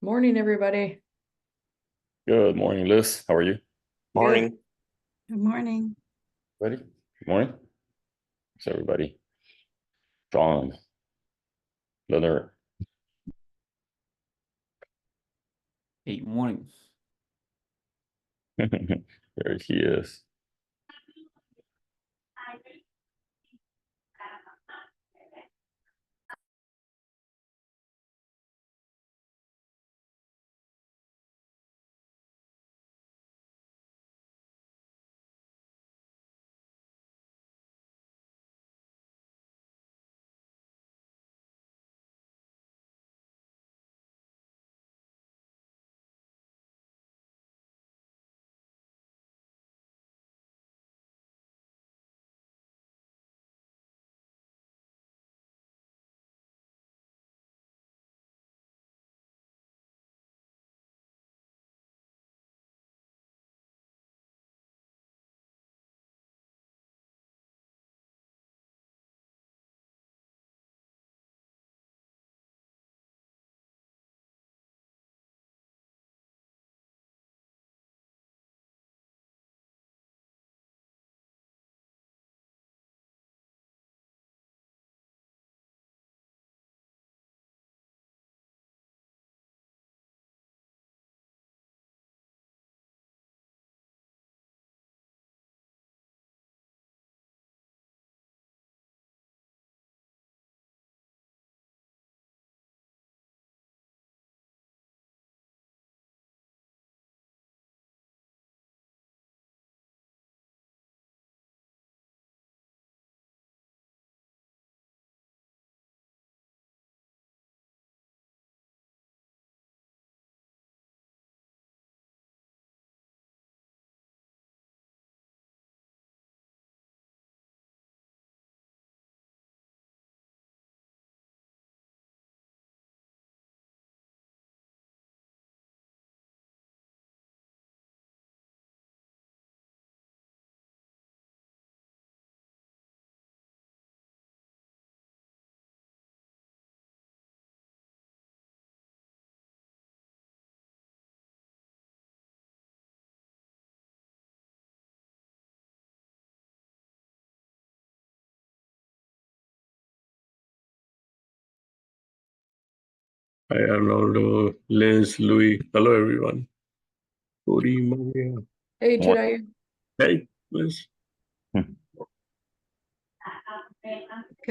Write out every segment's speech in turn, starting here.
Morning, everybody. Good morning, Liz. How are you? Good. Morning. Good morning. Ready? Good morning. How's everybody? John, Leonard. Hey, morning. There he is. Hi, Arnoldo, Liz, Louis. Hello, everyone. Cody, Maria. Hey, Morning. Jedi. Hey, Liz. Good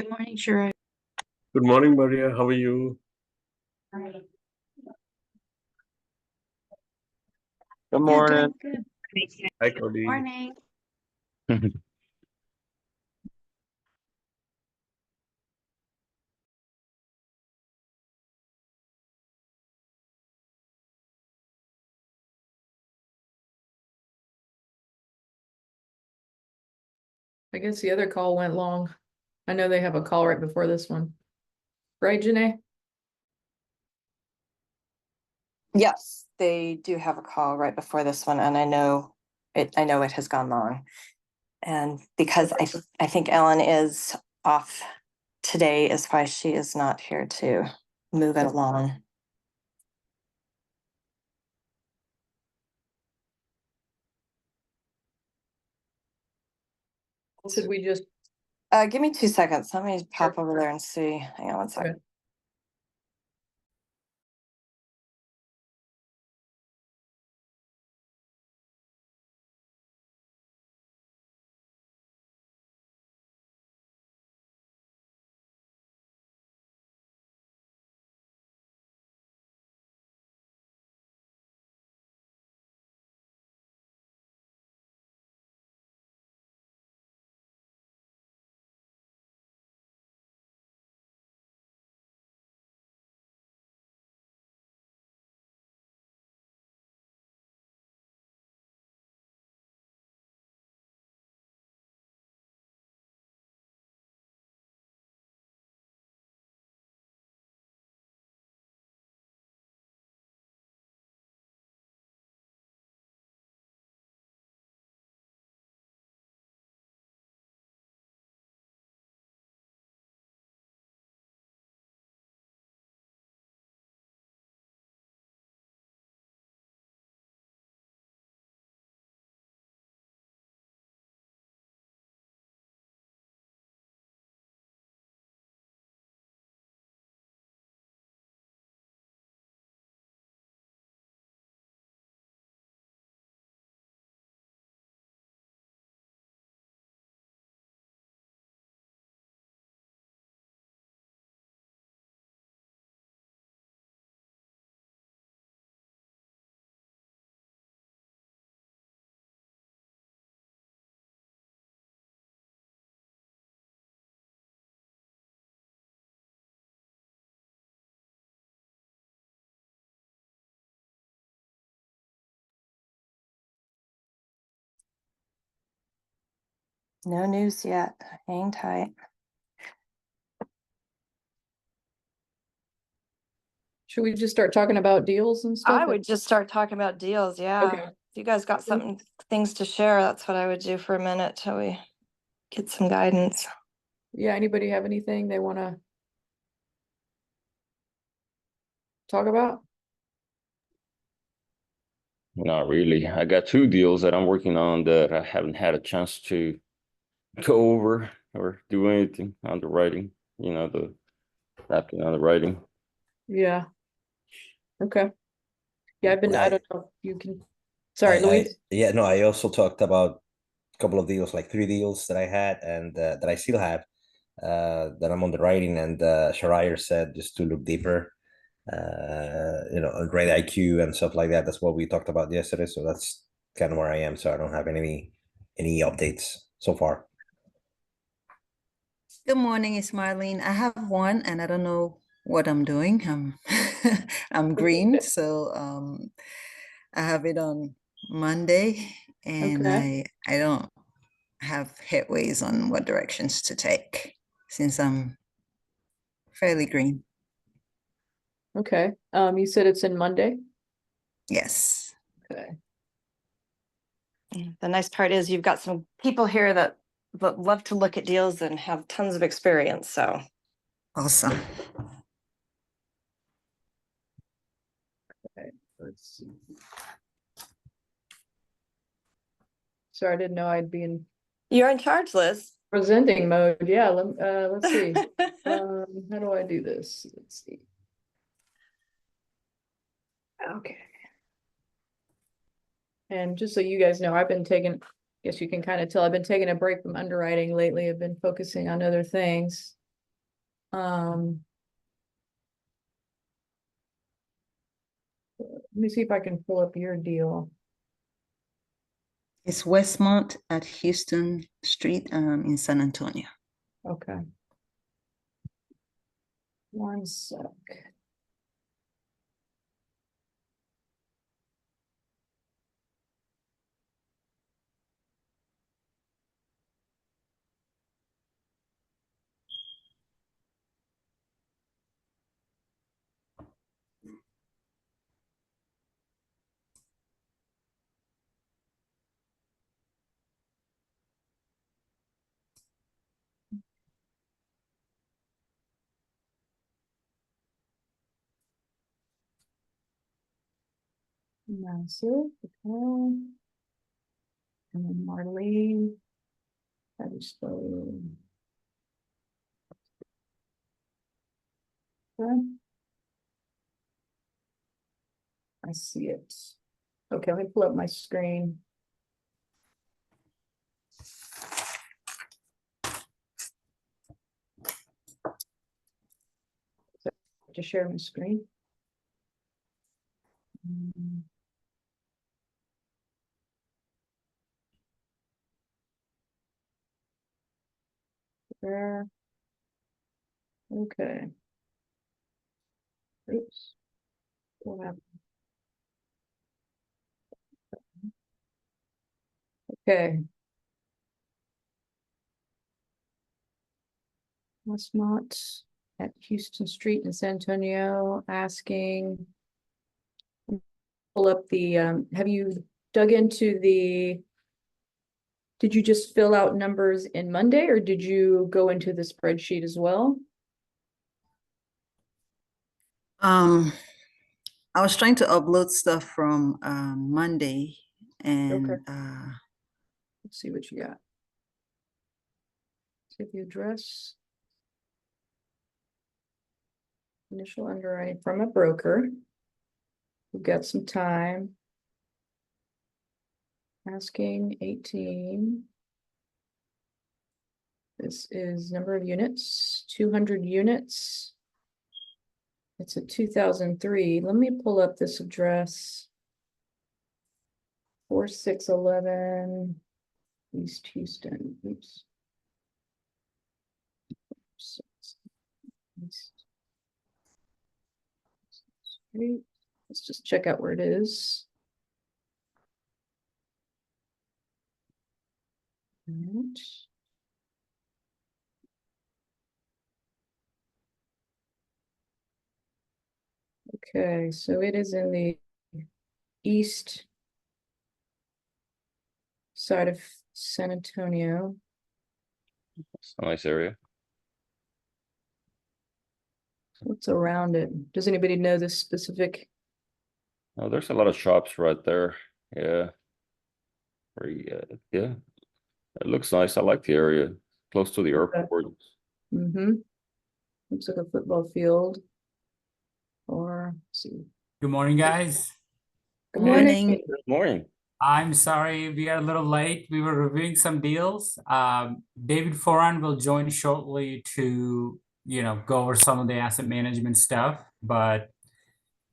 morning, Shira. Good morning, Maria. How are you? Good Yeah, morning. good. Hi, Cody. Morning. I guess the other call went long. I know they have a call right before this one. Right, Janae? Yes, they do have a call right before this one, and I know it has gone long. And because I think Ellen is off today is why she is not here to move it along. Should we just Give me 2 seconds. Let me pop over there and see. Hang on one second. Okay. No news yet. Hang tight. Should we just start talking about deals and stuff? I would just start talking about deals, yeah. Okay. If you guys got things to share, that's what I would do for a minute till we get some guidance. Yeah, anybody have anything they wanna talk about? Not really. I got 2 deals that I'm working on that I haven't had a chance to go over or do anything underwriting, the napkin underwriting. Yeah. Okay. Yeah, I Yeah, don't know if you can, sorry, I, Louise. yeah, no, I also talked about a couple of deals, like 3 deals that I had and that I still have, that I'm underwriting. And Shariah said just to look deeper, on grade IQ and stuff like that. That's what we talked about yesterday. So that's kind of where I am. So I don't have any updates so far. Good morning, it's Marlene. I have one and I don't know what I'm doing. I'm green, so I have it on Monday and Okay. I don't have headways on what directions to take since I'm fairly green. Okay, you said it's in Monday? Yes. Okay. The nice part is you've got some people here that love to look at deals and have tons of experience, so. Awesome. Let's see. Sorry, I didn't know I'd be in You're in charge, Liz. presenting mode. Yeah, let's see. How do I do this? Let's see. Okay. And just so you guys know, I've been taking, guess you can kind of tell, I've been taking a break from underwriting lately. I've been focusing on other things. Let me see if I can pull up your deal. It's Westmont at Houston Street in San Antonio. Okay. One sec. Massive, okay. And then Marlene. I just okay. I see it. Okay, let me pull up my screen. To share my screen. There. Okay. Oops. What happened? Okay. Westmont at Houston Street in San Antonio asking. Pull up the, have you dug into did you just fill out numbers in Monday or did you go into the spreadsheet as well? I was trying to upload stuff from Monday and Okay. Let's see what you got. See the address. Initial underwriting from a broker. We've got some time. Asking 18. This is number of units, 200 units. It's a 2003. Let me pull up this address. 4611 East Houston. Oops. East Street. Let's just check out where it is. Right. Okay, so it is in the east side of San Antonio. It's a nice area. What's around it? Does anybody know the specific? Oh, there's a lot of shops right there. Yeah. Very, yeah. It looks nice. I like the area. Close to the Okay. airport. Mm-hmm. Looks like a football field. Or, let's see. Good morning, guys. Good morning. Morning. Good morning. I'm sorry we are a little late. We were reviewing some deals. David Foran will join shortly to, go over some of the asset management stuff. But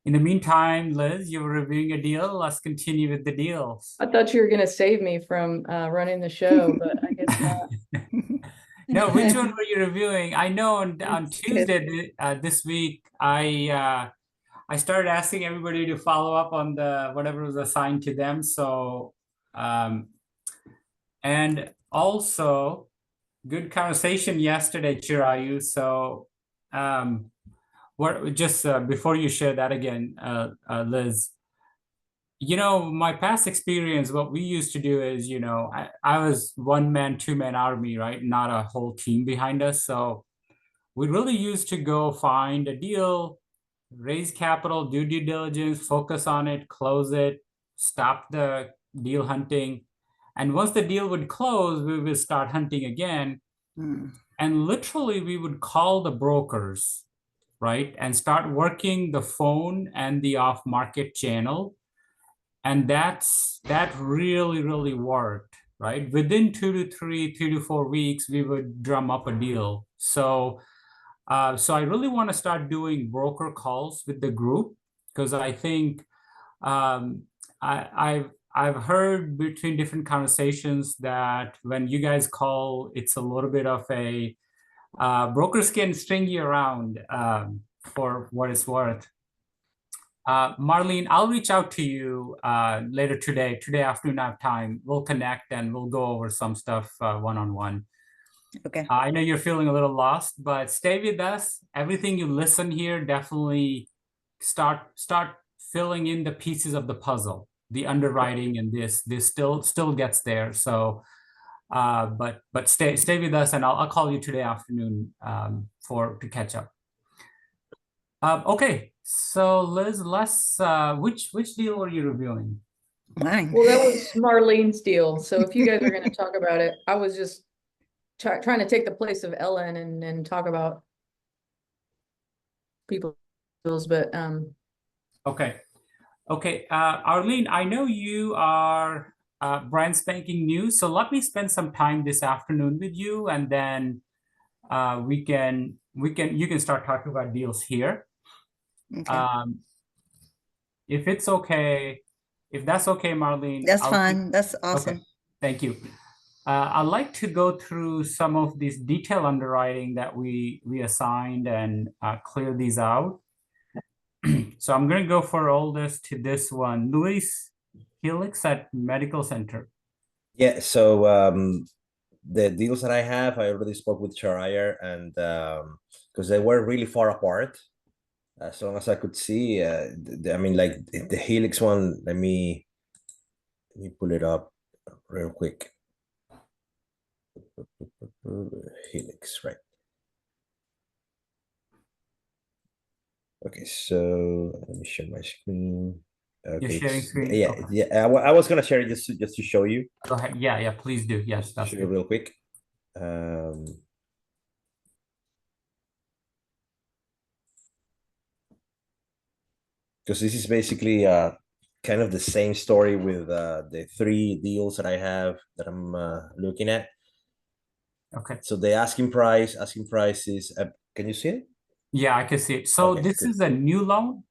in the meantime, Liz, you were reviewing a deal. Let's continue with the deals. I thought you were gonna save me from running the show, but I guess not. No, which one were you reviewing? I know on It's good. Tuesday this week, I started asking everybody to follow up on the whatever was assigned to them. So, and also good conversation yesterday, Chirayu. So, what just before you share that again, Liz, my past experience, what we used to do is, I was one man, two man army, right? Not a whole team behind us. So we really used to go find a deal, raise capital, do due diligence, focus on it, close it, stop the deal hunting. And once the deal would close, we would start hunting again. Mm. And literally we would call the brokers, right? And start working the phone and the off-market channel. And that really, really worked, right? Within 2 to 4 weeks, we would drum up a deal. So I really want to start doing broker calls with the group because I think I've heard between different conversations that when you guys call, it's a little bit of a brokers can string you around for what it's worth. Marlene, I'll reach out to you later today afternoon I have time. We'll connect and we'll go over some stuff one-on-one. Okay. I know you're feeling a little lost, but stay with us. Everything you listen here, definitely start filling in the pieces of the puzzle. The underwriting and this still gets there. So, but stay with us, and I'll call you today afternoon to catch up. Okay, so Liz, let's which deal were you reviewing? Mine. Well, that was Marlene's deal. So if you guys are gonna talk about it, I was just trying to take the place of Ellen and talk about people's deals, but Okay, Arlene, I know you are brand spanking new, so let me spend some time this afternoon with you, and then you can start talking about deals here. Okay. If that's okay, Marlene. That's fine. That's awesome. Okay, thank you. I'd like to go through some of this detail underwriting that we assigned and clear these out. So I'm going to go for all this to this one. Luis Helix at Medical Center. Yeah, so the deals that I have, I already spoke with Shariah, and because they were really far apart, as long as I could see, I mean, like the Helix one, let me pull it up real quick. Helix, right? Okay, so let me share my screen. Okay, You're sharing screen? yeah, Okay. yeah. I was gonna share it just to show you. Go ahead. Yeah, please do. Yes, that's Show you good. real quick. Because this is basically kind of the same story with the 3 deals that I have that I'm looking at. Okay. So the asking price is, can you see it? Yeah, I can see it. So Okay, this good. is a new loan.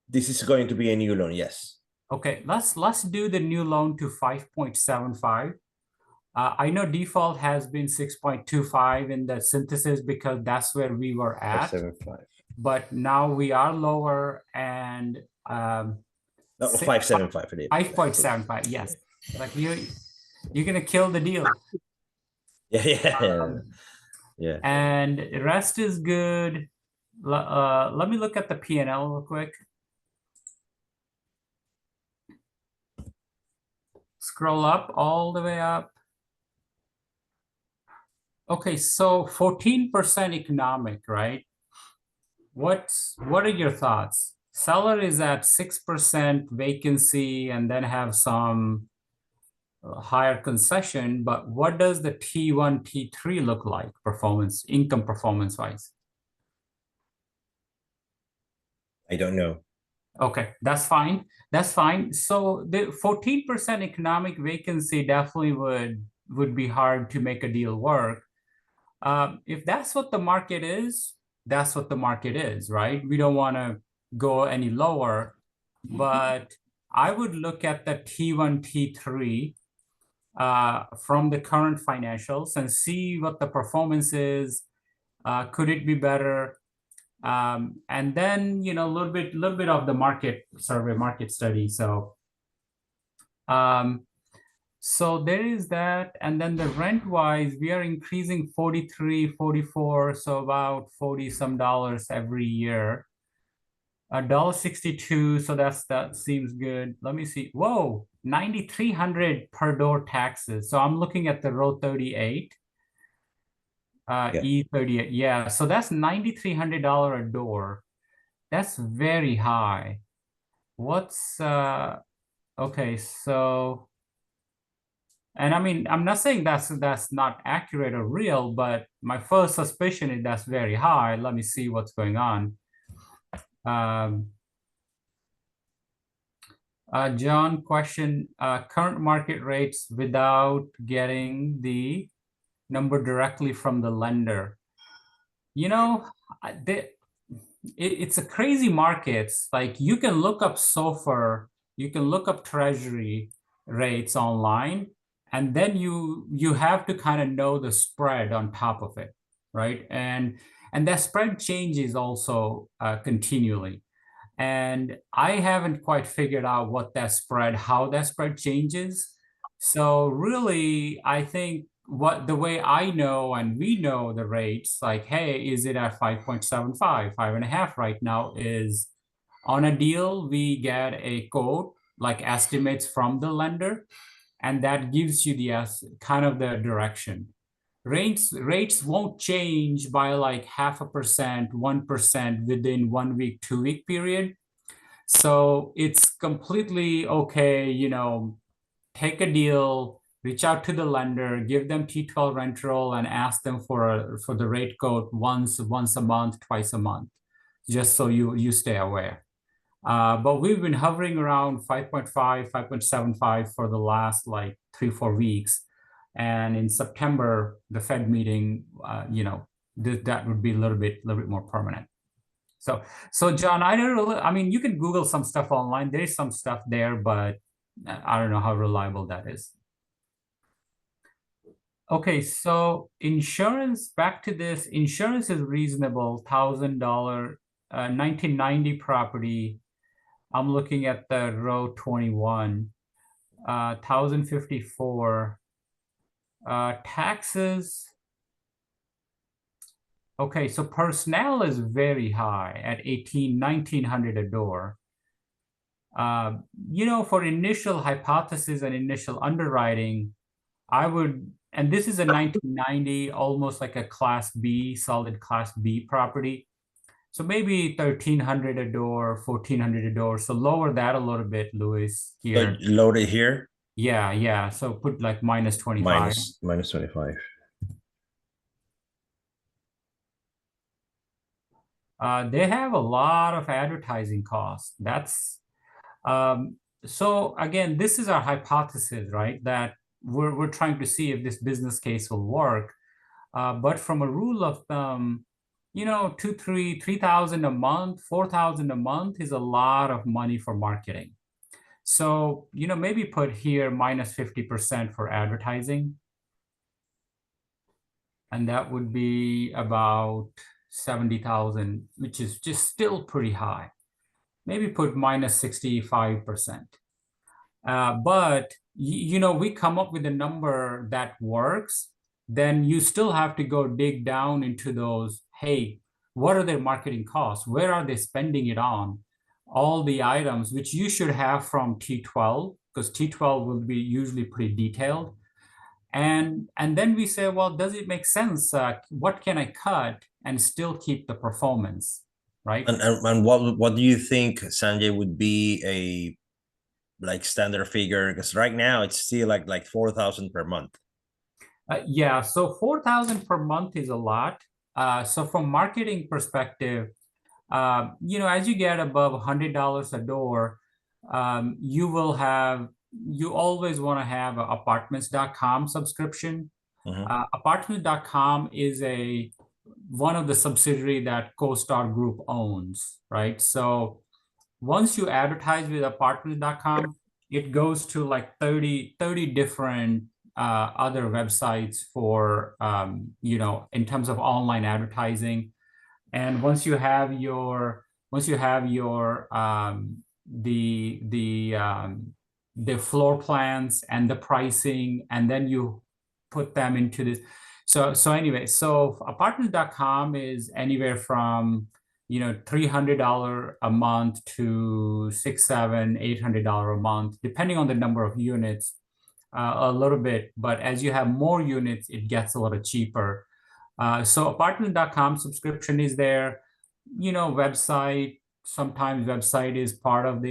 This is going to be a new loan, yes. Okay, let's do the new loan to 5.75. I know default has been 6.25 in the synthesis because that's where we were at. 575. But now we are lower and No, 575 it is. 5.75, yes. Like you're gonna kill the deal. Yeah. And the rest is good. Let me look at the P&L real quick. Scroll up all the way up. Okay, so 14% economic, right? What are your thoughts? Seller is at 6% vacancy and then have some higher concession, but what does the T1, T3 look like income performance wise? I don't know. Okay, that's fine. That's fine. So the 14% economic vacancy definitely would be hard to make a deal work. If that's what the market is, that's what the market is, right? We don't want to go any lower, but I would look at the T1, T3 from the current financials and see what the performance is. Could it be better? And then, a little bit of the market survey, market study. So there is that. And then the rent wise, we are increasing 43, 44, so about 40 some dollars every year. $1.62, so that seems good. Let me see. Whoa, 9,300 per door taxes. So I'm looking at the row 38. Yeah. E38. Yeah, so that's $9,300 a door. That's very high. What's okay, so, and I mean, I'm not saying that's not accurate or real, but my first suspicion is that's very high. Let me see what's going on. John, question, current market rates without getting the number directly from the lender. It's a crazy market. Like, you can look up SOFR, you can look up treasury rates online, and then you have to kind of know the spread on top of it, right? And that spread changes also continually. And I haven't quite figured out how that spread changes. So really, I think the way I know and we know the rates, like, hey, is it at 5.75, 5.5 right now, is on a deal, we get a quote, like estimates from the lender, and that gives you the kind of the direction. Rates won't change by like 0.5%, 1% within 1 week, 2 week period. So it's completely okay, take a deal, reach out to the lender, give them T12 rent roll, and ask them for the rate code once a month, twice a month, just so you stay aware. But we've been hovering around 5.5, 5.75 for the last like 3-4 weeks. And in September, the Fed meeting, that would be a little bit more permanent. So John, I mean, you can Google some stuff online. There is some stuff there, but I don't know how reliable that is. Okay, so insurance, back to this, insurance is reasonable, $1,000, 1990 property. I'm looking at the row 21, 1,054. Taxes. Okay, so personnel is very high at 1,900 a door. For initial hypothesis and initial underwriting, I would, and this is a 1990, almost like a Class B, solid Class B property. So maybe 1,300 a door, 1,400 a door. So lower that a little bit, Louis, here. So load it here. Yeah. So put like minus 25. Minus 25. They have a lot of advertising costs. So again, this is our hypothesis, right? That we're trying to see if this business case will work. But from a rule of thumb, 3,000 a month, 4,000 a month is a lot of money for marketing. So, maybe put here minus 50% for advertising. And that would be about 70,000, which is just still pretty high. Maybe put minus 65%. But, we come up with a number that works, then you still have to go dig down into those, hey, what are their marketing costs? Where are they spending it on? All the items which you should have from T12, because T12 will be usually pretty detailed. And then we say, well, does it make sense? What can I cut and still keep the performance, right? And what do you think, Sanjay, would be a like standard figure? Because right now it's still like 4,000 per month. Yeah, so 4,000 per month is a lot. So from marketing perspective, as you get above $100 a door, you always want to have an apartments.com subscription. Apartments.com is one of the subsidiary that CoStar Group owns, right? So once you advertise with apartments.com, it goes to like 30 different other websites for, in terms of online advertising. And once you have your the floor plans and the pricing, and then you put them into this. So anyway, so apartments.com is anywhere from $300 a month to $600, $700, $800 a month, depending on the number of units, a little bit. But as you have more units, it gets a little cheaper. So apartment.com subscription is there, website. Sometimes website is part of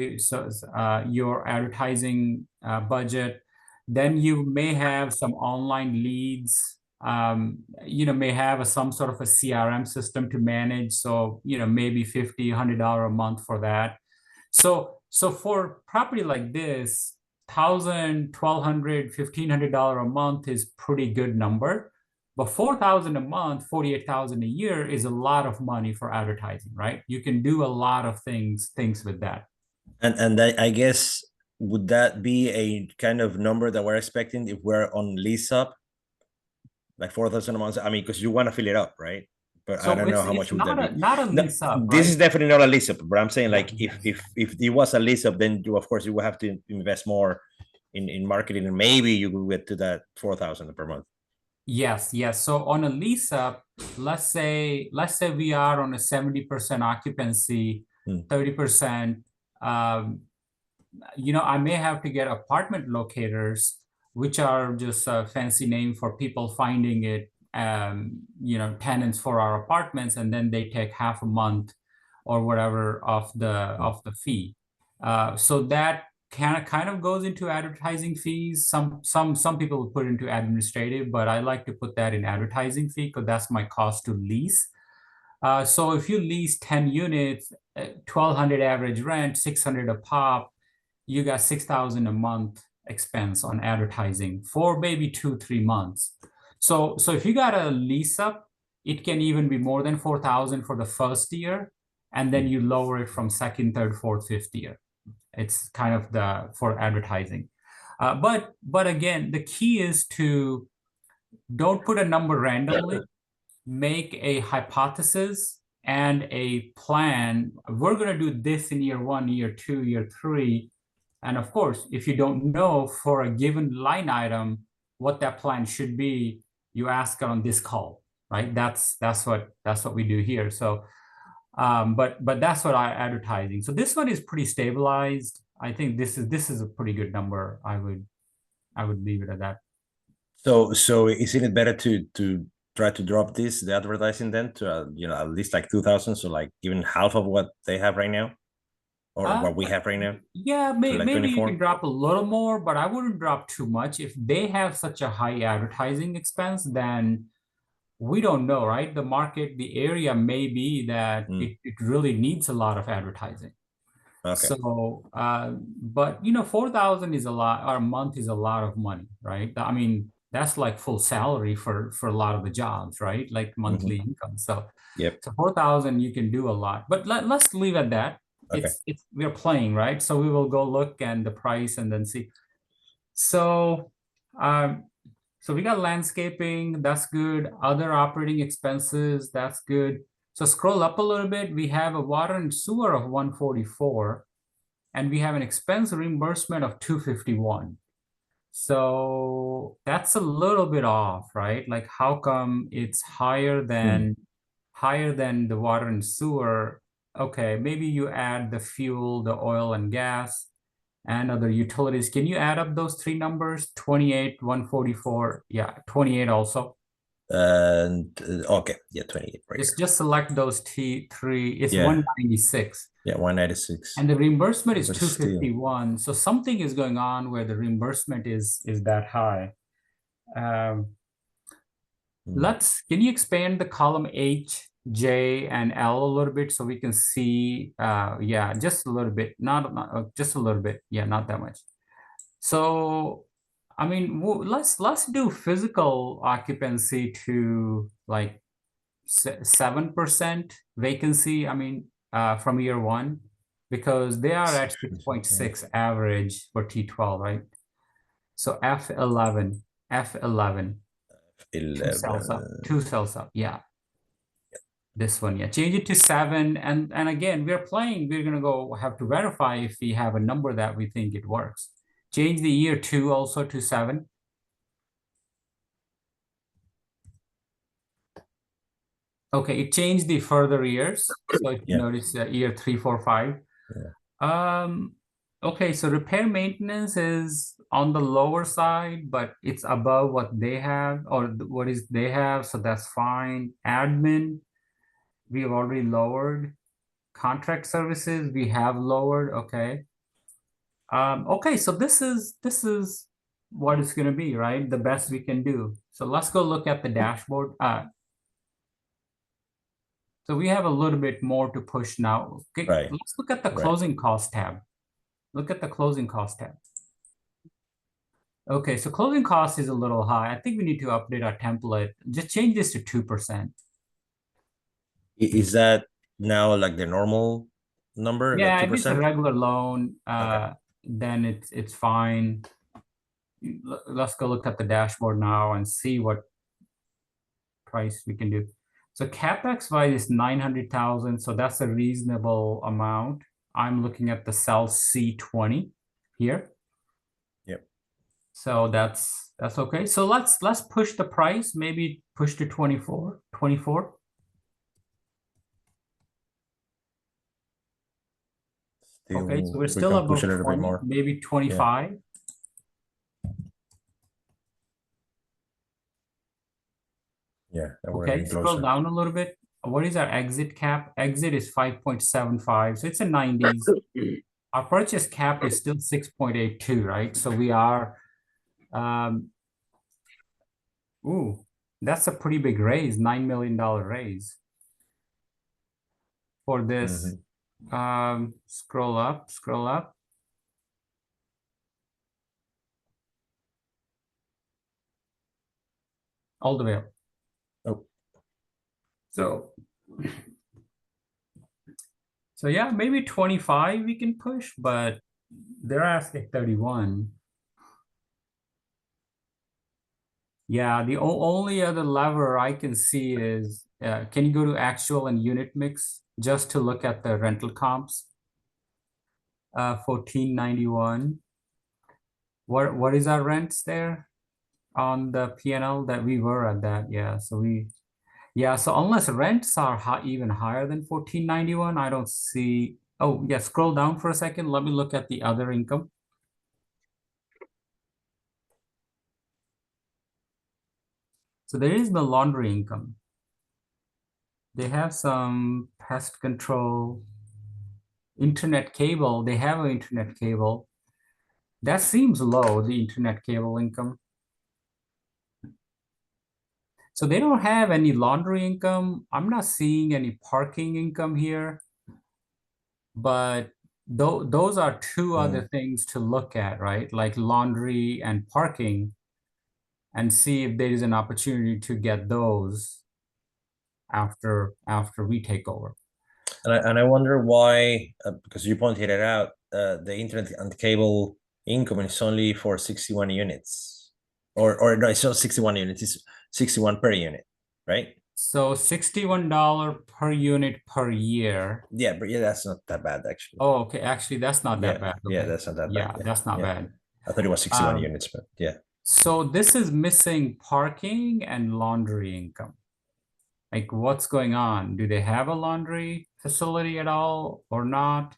your advertising budget. Then you may have some online leads, may have some sort of a CRM system to manage. So, maybe $50, $100 a month for that. So for property like this, $1,000, $1,200, $1,500 a month is pretty good number. But $4,000 a month, $48,000 a year is a lot of money for advertising, right? You can do a lot of things with that. And I guess, would that be a kind of number that we're expecting if we're on lease up, like 4,000 a month? I mean, because you want to fill it up, right? But So I don't know how it's much would that be. not a lease up, This right? is definitely not a lease up, but I'm saying Yeah, like if it was a lease up, then of course you will have to invest more in marketing, and maybe you will get to that 4,000 per month. Yes. So on a lease up, let's say we are on a 70% occupancy, 30%. I may have to get apartment locators, which are just a fancy name for people finding it, tenants for our apartments, and then they take half a month or whatever of the fee. So that kind of goes into advertising fees. Some people will put into administrative, but I like to put that in advertising fee because that's my cost to lease. So if you lease 10 units, 1,200 average rent, 600 a pop, you got 6,000 a month expense on advertising for maybe 2-3 months. So if you got a lease up, it can even be more than 4,000 for the first year, and then you lower it from second, third, fourth, fifth year. It's kind of for advertising. But again, the key is to don't put a number randomly, make a hypothesis and a plan. We're going to do this in year 1, year 2, year 3. And of course, if you don't know for a given line item what that plan should be, you ask on this call, right? That's what we do here. So but that's what I advertising. So this one is pretty stabilized. I think this is a pretty good number. I would leave it at that. So isn't it better to try to drop the advertising then to at least like 2,000, so like even half of what they have right now, or what we have right now? Yeah, like maybe 24? you can drop a little more, but I wouldn't drop too much. If they have such a high advertising expense, then we don't know, right? The market, the area may be that it really needs a lot of advertising. Okay. So, but 4,000 is a lot, or a month is a lot of money, right? I mean, that's like full salary for a lot of the jobs, right? Like monthly income. So, Yep. so 4,000 you can do a lot, but let's leave at that. Okay. We're playing, right? So we will go look and the price and then see. So, so we got landscaping, that's good. Other operating expenses, that's good. So scroll up a little bit. We have a water and sewer of 144, and we have an expense reimbursement of 251. So that's a little bit off, right? Like how come it's higher than higher than the water and sewer, okay, maybe you add the fuel, the oil and gas, and other utilities. Can you add up those three numbers? 28, 144, yeah, 28 also. And okay, yeah, 28 right here. Just select those three. It's Yeah. 196. Yeah, 196. And the reimbursement is But still. 251. So something is going on where the reimbursement is that high. Can you expand the column H, J, and L a little bit so we can see, yeah, just a little bit, not just a little bit. Yeah, not that much. So, I mean, let's do physical occupancy to like 7% vacancy. I mean, from year one, because they are at 6.6 average for T12, right? So F11. Two cells up, yeah. This one, yeah. Change it to 7, and again, we're gonna go have to verify if we have a number that we think it works. Change the year 2 also to 7. Okay, it changed the further years. So if you notice year 3, 4, 5. Okay, so repair maintenance is on the lower side, but it's above what they have, or what is they have, so that's fine. Admin, we have already lowered. Contract services, we have lowered, okay. Okay, so this is what it's gonna be, right? The best we can do. So let's go look at the dashboard. So we have a little bit more to push now. Okay, Right. Let's look at the closing cost tab. Look at the closing cost tab. Okay, so closing cost is a little high. I think we need to update our template. Just change this to 2%. Is that now like the normal number? Yeah, like if it's a 2%? regular loan, then it's fine. Let's go look at the dashboard now and see what price we can do. So CapEx wise is 900,000. So that's a reasonable amount. I'm looking at the cell C20 here. Yep. So that's okay. So let's push the price, maybe push to 24. Okay, so we're still above push a little 20, bit more. maybe 25. Yeah. Okay, scroll down a little bit. What is our exit cap? Exit is 5.75, so it's a 90s. Our purchase cap is still 6.82, right? So we are, ooh, that's a pretty big raise, $9 million raise for this. Scroll up. All the way up. Oh. So yeah, maybe 25 we can push, but they're asking 31. Yeah, the only other lever I can see is, can you go to actual and unit mix just to look at the rental comps? 1491. What is our rents there on the P&L that we were at that? Yeah, so so unless rents are even higher than 1491, I don't see. Oh yeah, scroll down for a second. Let me look at the other income. So there is the laundry income. They have some pest control, internet cable. They have an internet cable. That seems low, the internet cable income. So they don't have any laundry income. I'm not seeing any parking income here. But those are two other things to look at, right? Like laundry and parking, and see if there is an opportunity to get those after we take over. And I wonder why, because you pointed it out, the internet and cable income is only for 61 units, or no, it's not 61 units. It's 61 per unit, right? So $61 per unit per year. Yeah, but yeah, that's not that bad actually. Oh, okay. Actually, that's not that bad. Okay. Yeah, that's not that bad. Yeah, that's not bad. I thought it was 61 units, but yeah. So this is missing parking and laundry income. Like, what's going on? Do they have a laundry facility at all or not?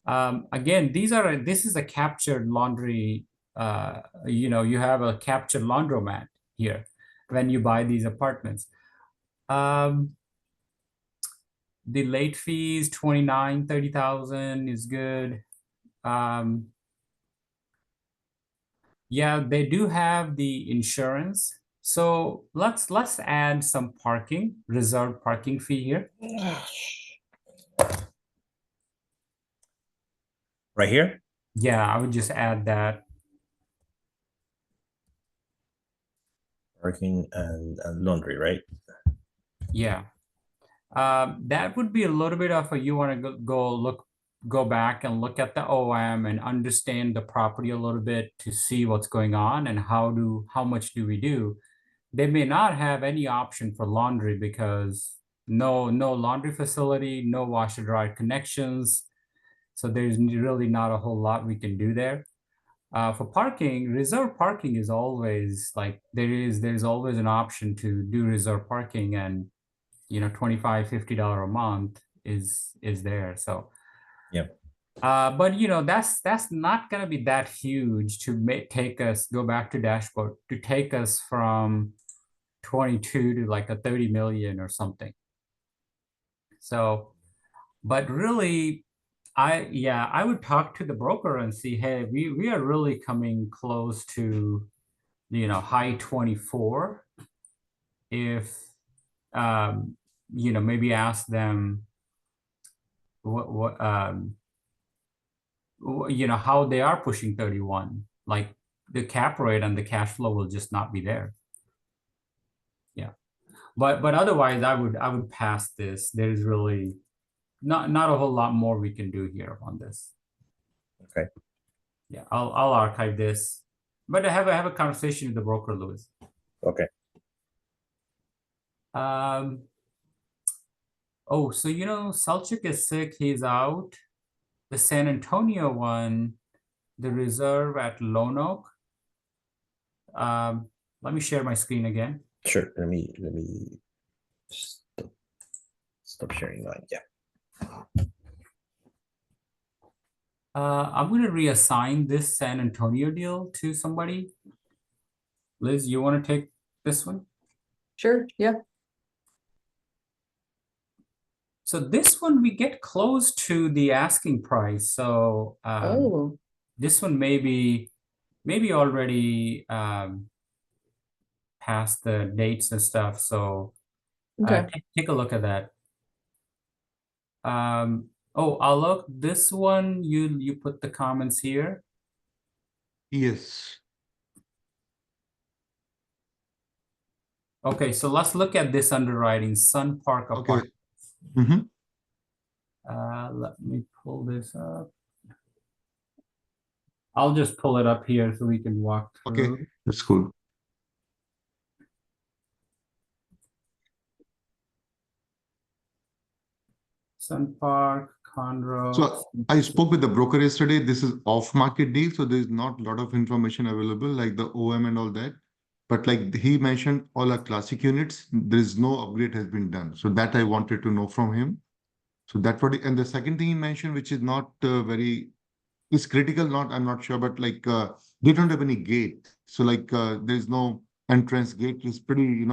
Again, this is a captured laundry. You have a captured laundromat here when you buy these apartments. The late fees, 29, 30,000 is good. Yeah, they do have the insurance. So let's add some parking, reserved parking fee here. Right here? Yeah, I would just add that. Parking and laundry, right? Yeah. That would be a little bit of a, you want to go back and look at the OM and understand the property a little bit to see what's going on and how much do we do. They may not have any option for laundry because no laundry facility, no washer dryer connections. So there's really not a whole lot we can do there. For parking, reserve parking is always like there's always an option to do reserve parking, and $25, $50 a month is there. So yeah. But that's not gonna be that huge to take us go back to dashboard to take us from 22 to like a 30 million or something. So, but really, I would talk to the broker and see, hey, we are really coming close to, high 24. If, maybe ask them what, how they are pushing 31, like the cap rate and the cash flow will just not be there. Yeah. But otherwise, I would pass this. There's really not a whole lot more we can do here on this. Okay. Yeah, I'll archive this, but I have a conversation with the broker, Louis. Okay. Oh, so Selchuk is sick. He's out. The San Antonio one, the reserve at Lone Oak. Let me share my screen again. Sure. Let me stop sharing mine. Yeah. I'm going to reassign this San Antonio deal to somebody. Liz, you want to take this one? Sure, yeah. So this one, we get close to the asking price. So Oh, this one maybe already past the dates and stuff. So okay. take a look at that. Oh, I'll look this one. You put the comments here. Yes. Okay, so let's look at this underwriting, Sun Park Okay. Apartments. Mm-hmm. Let me pull this up. I'll just pull it up here so we can walk through. Okay, that's cool. Sun Park, Conroe. So I spoke with the broker yesterday. This is off-market deal, so there's not a lot of information available, like the OM and all that. But like he mentioned, all our classic units, there is no upgrade has been done. So that I wanted to know from him. So that's what. And the second thing he mentioned, which is not very, is critical. I'm not sure, but like they don't have any gate. So like there's no entrance gate. It's pretty,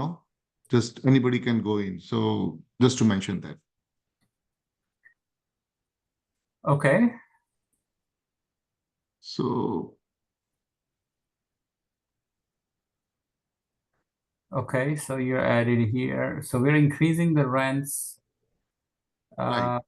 just anybody can go in. So just to mention that. Okay. So Okay, so you're added here. So we're increasing the rents. right.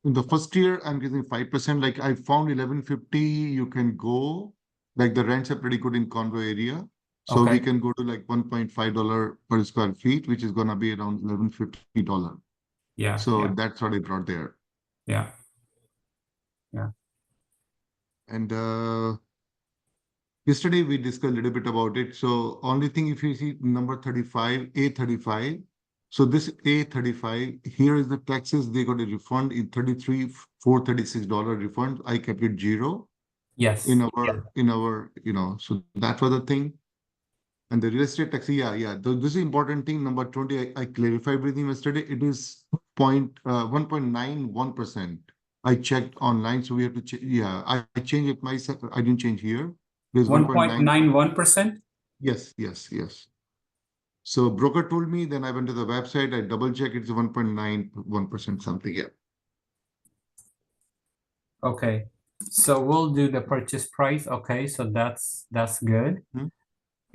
In the first year, I'm getting 5%. Like I found 1150, you can go. Like the rents are pretty good in condo area. So Okay. we can go to like $1.5 per square feet, which is gonna be around $1150. Yeah. So yeah, that's what I brought there. yeah. And yesterday we discussed a little bit about it. So only thing, if you see number 35, A35. So this A35, here is the taxes, they got a refund in $33,436 refund. I kept it 0 Yes. in our, so that was the thing. And the real estate tax, yeah. This is important thing. Number 20, I clarified with him yesterday. It is 1.91%. I checked online, so we have to I changed it myself. I didn't change here. There's 1.9. 1.91%? Yes. So broker told me, then I went to the website, I double checked, it's 1.91% something, yeah. Okay, so we'll do the purchase price. Okay, so that's good. Mhm.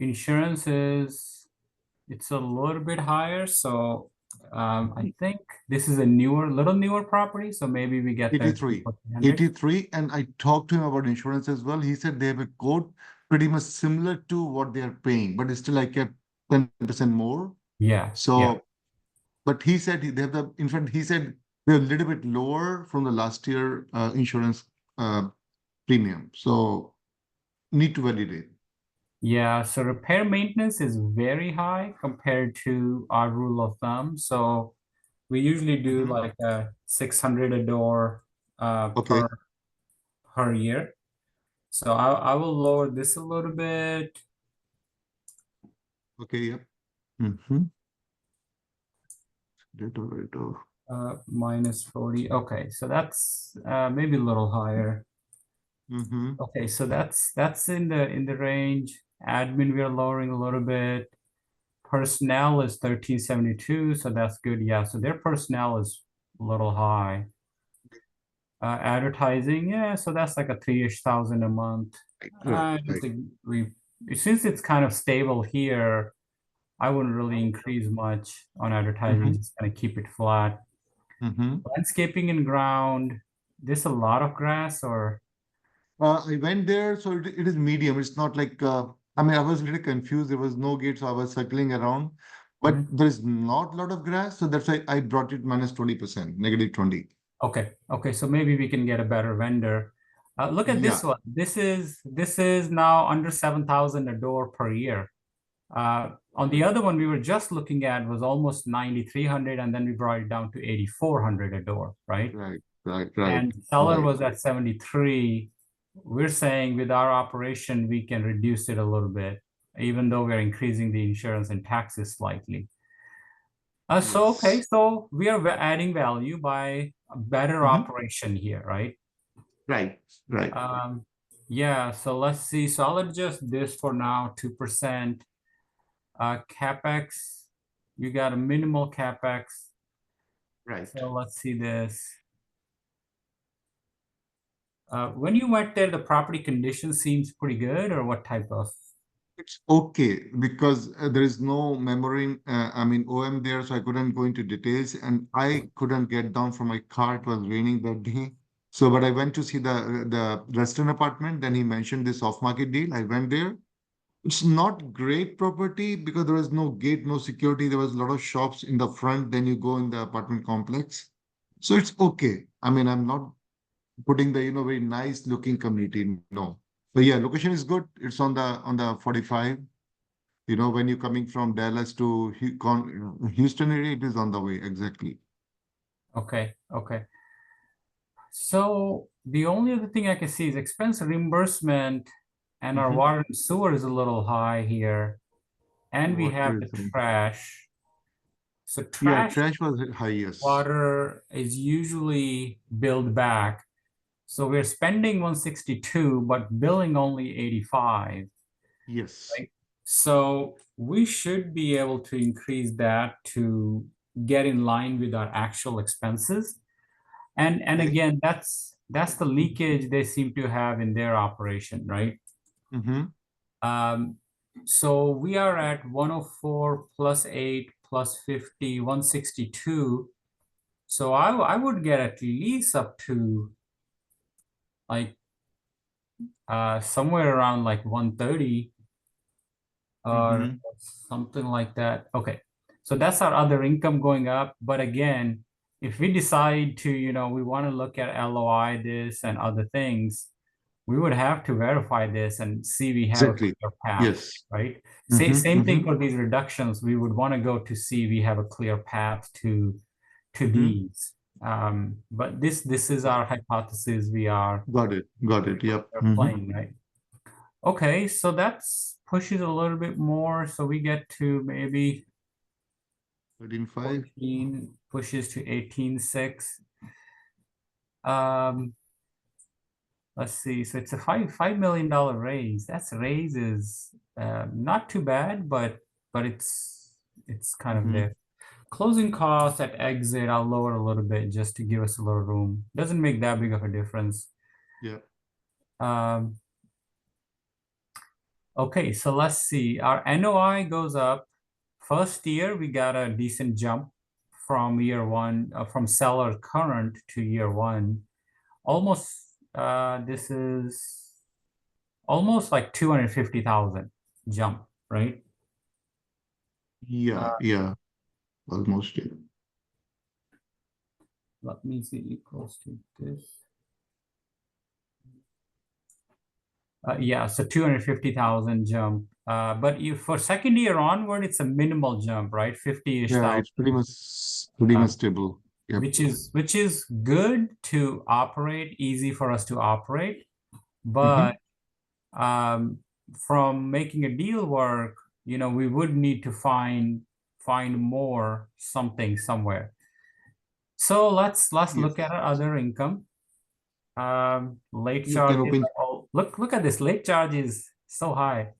Insurance it's a little bit higher, so I think this is a little newer property, so maybe we get there 83. for 300. 83, and I talked to him about insurance as well. He said they have a quote pretty much similar to what they are paying, but it's still like a 10% more. Yeah. So, but he said they have in fact, he said they're a little bit lower from the last year insurance premium. So need to validate. Yeah, so repair maintenance is very high compared to our rule of thumb. So we usually do Mhm. like 600 a door Okay. per year. So I will lower this a little bit. Okay, yep. Minus 40. Okay, so that's maybe a little higher. Mm-hmm. Okay, so that's in the range. Admin we are lowering a little bit. Personnel is 1372, so that's good. Yeah, so their personnel is a little high. Advertising, yeah, so that's like a 3-ish thousand a month. I don't think since it's kind of stable here, I wouldn't really increase much on advertising, just kind of keep it flat. Landscaping and ground, there's a lot of grass or I went there, so it is medium. It's not like I mean, I was a little confused. There was no gate, so I was circling around. But there is not a lot of grass, so that's why I brought it minus 20%, negative 20. Okay, so maybe we can get a better vendor. Look at this one. This is now under 7,000 a door per year. On the other one we were just looking at was almost 9,300, and then we brought it down to 8,400 a door, right? Right. And seller was at 73. We're saying with our operation we can reduce it a little bit, even though we're increasing the insurance and taxes slightly. So we are adding value by a better operation here, right? Right. Yeah, so let's see. So I'll adjust this for now, 2%. CapEx, you got a minimal CapEx. Right. So let's see this. When you went there, the property condition seems pretty good, or what type of? It's okay because there is no memory. I mean, OM there, so I couldn't go into details, and I couldn't get down from my car. It was raining that day. So, but I went to see the restaurant apartment. Then he mentioned this off-market deal. I went there. It's not great property because there was no gate, no security. There was a lot of shops in the front. Then you go in the apartment complex. So it's okay. I mean, I'm not putting the, very nice looking community. No. But yeah, location is good. It's on the 45. When you're coming from Dallas to Houston area, it is on the way. Exactly. Okay. So the only other thing I can see is expense reimbursement, and our water and sewer is a little high here. And we have the trash. So trash was high, yes. water is usually billed back. So we're spending 162, but billing only 85. Yes. Right? So we should be able to increase that to get in line with our actual expenses. And again, that's the leakage they seem to have in their operation, right? So we are at 104 plus 8 plus 50, 162. So I would get at least up to like somewhere around like 130 or something like that. Okay, so that's our other income going up. But again, if we decide to, we want to look at LOI this and other things, we would have to verify this and see we have a clear path, Yes. right? Same thing for these reductions. We would want to go to see we have a clear path to these. But this is our hypothesis. We are Got it. Yep. playing, right? Okay, so that's pushes a little bit more, so we get to maybe 13.5. 14, pushes to 18.6. Let's see. So it's a $5 million raise. That's raises not too bad, but it's kind of Mhm. there. Closing costs at exit, I'll lower a little bit just to give us a little room. Doesn't make that big of a difference. Yeah. Okay, so let's see. Our NOI goes up. First year, we got a decent jump from year one, from seller current to year one. Almost, this is almost like 250,000 jump, right? Yeah. Yeah. Almost. Yeah. Let me see, equals to this. Yeah, so 250,000 jump. But you for second year onward, it's a minimal jump, right? 50-ish Yeah. thousand, It's pretty much stable. Yep. which is good to operate, easy for us to operate. Mhm. But from making a deal work, we would need to find more something somewhere. So let's Yes. look at our other income. Late You can charges. open. Oh, look at this. Late charge is so high.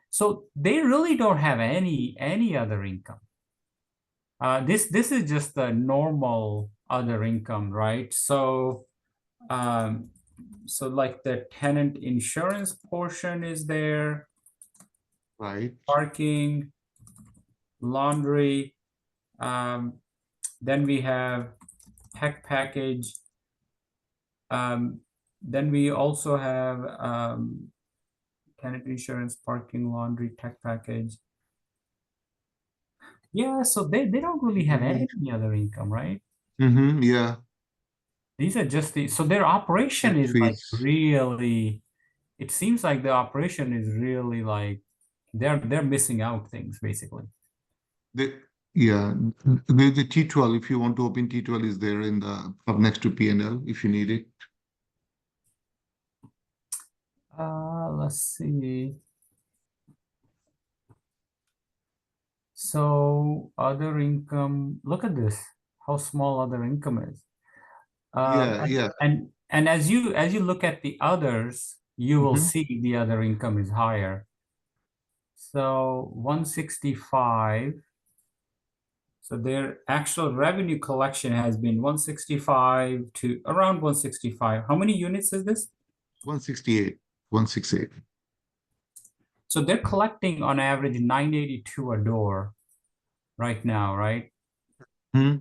So they really don't have any other income. This is just the normal other income, right? So like the tenant insurance portion is there, Right. parking, laundry. Then we have tech package. Then we also have tenant insurance, parking, laundry, tech package. Yeah, so they don't really have any other income, right? Mm-hmm. Yeah. These are just so their operation Tech is like fees. really, it seems like the operation is really like they're missing out things basically. Yeah. The T12. If you want to open T12, is there in the up next to P&L if you need it. Let's see. So other income, look at this, how small other income is. Yeah. Yeah. And as you look at the others, you will Mhm. see the other income is higher. So 165. So their actual revenue collection has been 165 to around 165. How many units is this? 168. 168. So they're collecting on average 982 a door right now, right? Hmm.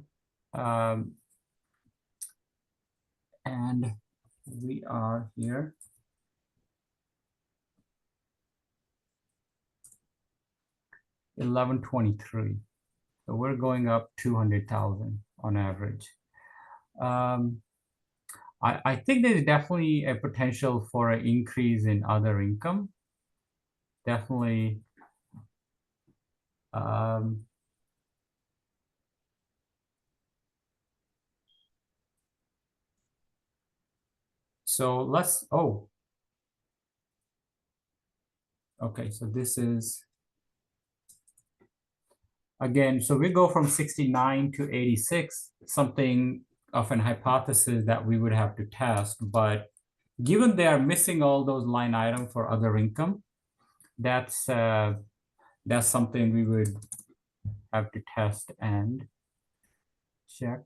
And we are here. $1,123. So we're going up 200,000 on average. I think there's definitely a potential for an increase in other income. Definitely. So let's, okay, so this is, again, so we go from 69 to 86, something of an hypothesis that we would have to test, but given they are missing all those line items for other income, that's something we would have to test and check.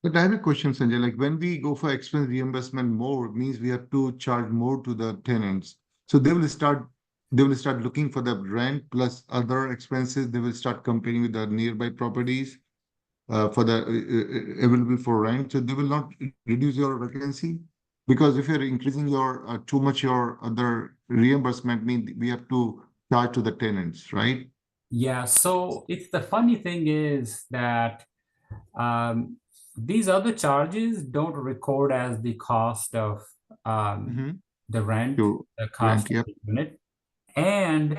But I have a question, Sanjay. Like when we go for expense reimbursement more, it means we have to charge more to the tenants. So they will start looking for the rent plus other expenses. They will start comparing with the nearby properties for the available for rent. So they will not reduce your vacancy because if you're increasing your too much your other reimbursement, means we have to charge to the tenants, right? Yeah, so it's the funny thing is that these other charges don't record as the cost of the rent, Your the rent, cost of yep. the unit, and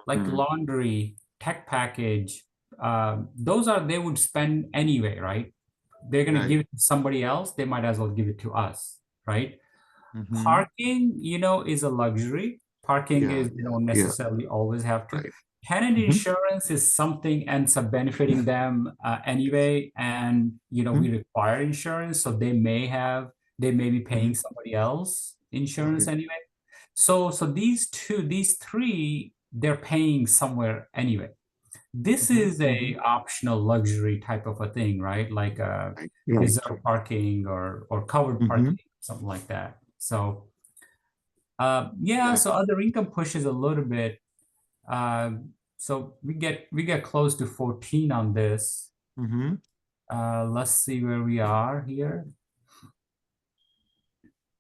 like Mm. laundry, tech package, those are they would spend anyway, right? They're going to Right. give it to somebody else. They might as well give it to us, right? Mhm. Parking, is a luxury. Parking Yeah, is, you don't necessarily always have to. right. Tenant Mhm. insurance is something ends up benefiting them anyway, and we require insurance, so they may be paying somebody else insurance Okay. anyway. So these three, they're paying somewhere anyway. This is a optional luxury type of a thing, right? Like Right. reserve parking or covered parking, something like that. So yeah, so other income pushes a little bit. So we get close to 14 on this. Mm-hmm. Let's see where we are here.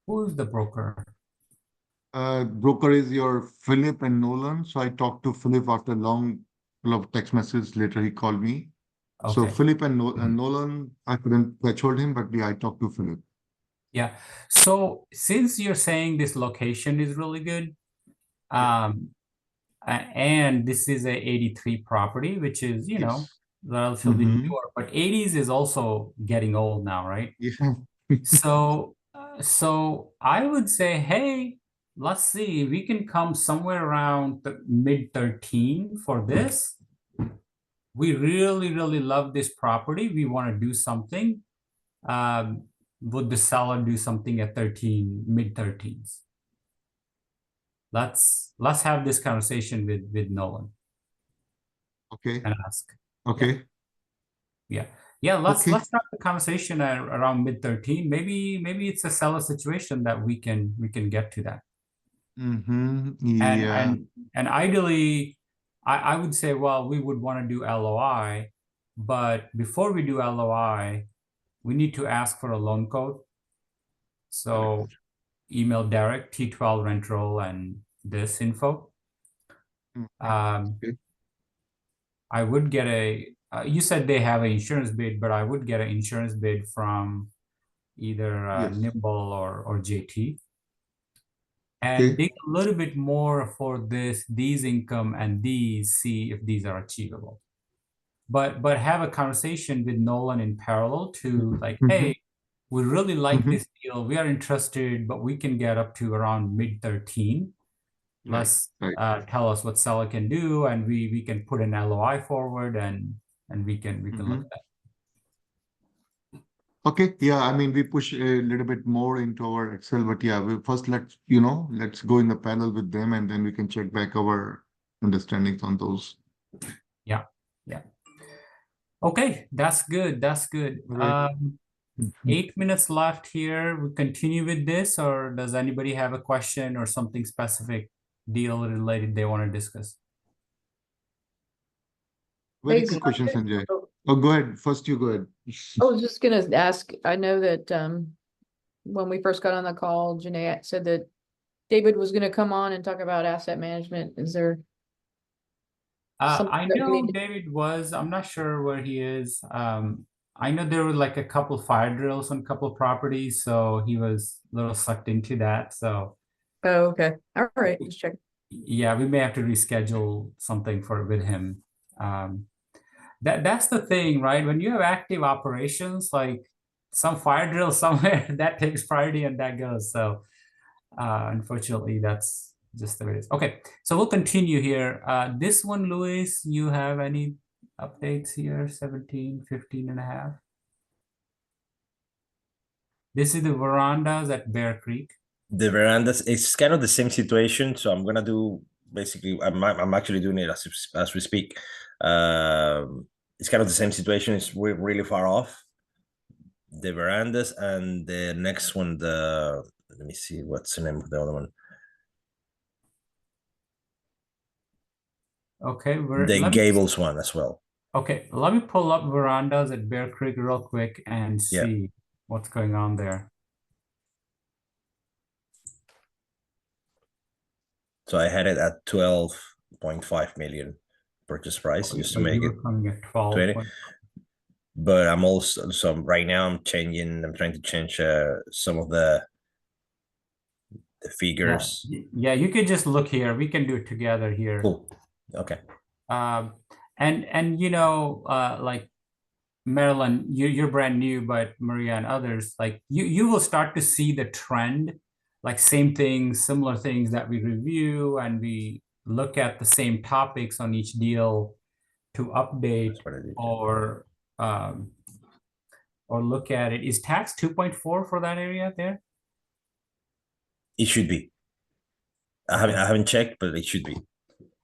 Who's the broker? Broker is your Philip and Nolan. So I talked to Philip after a long of text messages. Later he called me. So Okay. Philip and Nolan, I couldn't threshold him, but yeah, I talked to Philip. Yeah. So since you're saying this location is really good, and this is a 83 property, which is, Yes. relatively newer, but 80s is also getting old now, right? Yeah. So I would say, hey, let's see, we can come somewhere around the mid 13 for this. We really, really love this property. We want to do something. Would the seller do something at 13, mid 13s? Let's have this conversation with Nolan Okay. and ask. Okay. Yeah. Let's Okay. start the conversation at around mid 13. Maybe it's a seller situation that we can get to that. Yeah. And ideally, I would say, well, we would want to do LOI, but before we do LOI, we need to ask for a loan code. So email Derek, T12 Rental, and this info. Okay. I would get you said they have an insurance bid, but I would get an insurance bid from either Yes. Nimble or JT. And Okay. dig a little bit more for these income and see if these are achievable. But have a conversation with Nolan in parallel to like, hey, we really like this deal. We are interested, but we can get up to around mid 13. Let's tell us what seller can do, and we can put an LOI forward, and we can look at that. Okay, yeah, I mean, we push a little bit more into our Excel, but yeah, we first let's go in the panel with them, and then we can check back our understandings on those. Yeah. Okay, that's good. Right. 8 minutes left here. We continue with this, or does anybody have a question or something specific deal related they want to discuss? Very Hey, good question, Sanjay. Oh, Oh, go ahead. First, you go ahead. I was just gonna ask, I know that when we first got on the call, Janae said that David was gonna come on and talk about asset management. Is there something I that we know need to- David was, I'm not sure where he is. I know there were like a couple fire drills on a couple properties, so he was a little sucked into that. So Oh, okay. All right, just check. yeah, we may have to reschedule something with him. That's the thing, right? When you have active operations, like some fire drill somewhere, that takes priority and that goes. So unfortunately, that's just the way it is. Okay, so we'll continue here. This one, Luis, you have any updates here? 17, 15 and a half. This is the verandas at Bear Creek. The verandas, it's kind of the same situation. So I'm gonna do basically. I'm actually doing it as we speak. It's kind of the same situation. It's really far off. The verandas and the next one. Let me see what's the name of the other one. Okay, The Gables one as well. Okay, let me pull up verandas at Bear Creek real quick and see what's going on there. So I had it at 12.5 million purchase price just to make it coming at 12. 20. But I'm also, so right now I'm trying to change some of the figures. Yeah, you could just look here. We can do it together here. Cool. Okay. And like Marilyn, you're brand new, but Maria and others, like you will start to see the trend. like same things, similar things that we review, and we look at the same topics on each deal to update That's what I did. or look at it. Is tax 2.4 for that area there? It should be. I haven't checked, but it should be.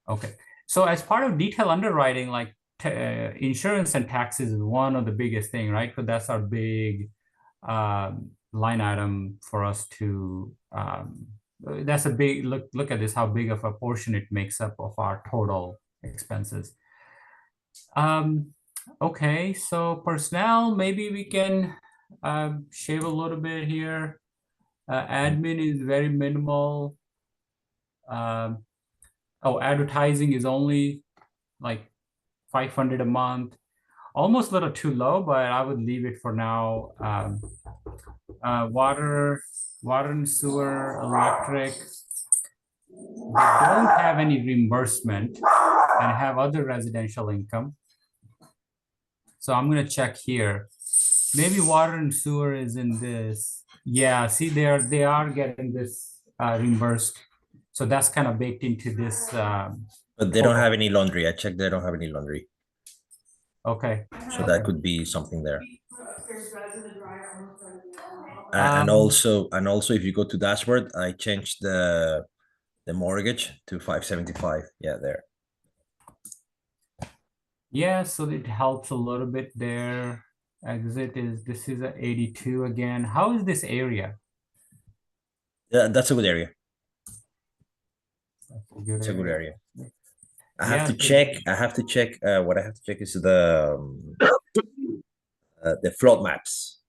Okay. So as part of detail underwriting, like insurance and taxes is one of the biggest thing, right? Because that's our big line item for us to. That's a big look. Look at this, how big of a portion it makes up of our total expenses. Okay, so personnel, maybe we can shave a little bit here. Admin is very minimal. Oh, advertising is only like 500 a month. Almost a little too low, but I would leave it for now. Water and sewer, electric. They don't have any reimbursement and have other residential income. So I'm gonna check here. Maybe water and sewer is in this. Yeah, see, they are getting this reimbursed. So that's kind of baked into this. But they don't have any laundry. I checked. They don't have any laundry. Okay. So that could be something there. And also, if you go to dashboard, I changed the mortgage to 575. Yeah, there. Yeah, so it helps a little bit there. Exit is, this is a 82 again. How is this area? Yeah, that's a good area. That's a good It's a good area. I Yeah, have to so- check. I have to check. What I have to check is the flood maps.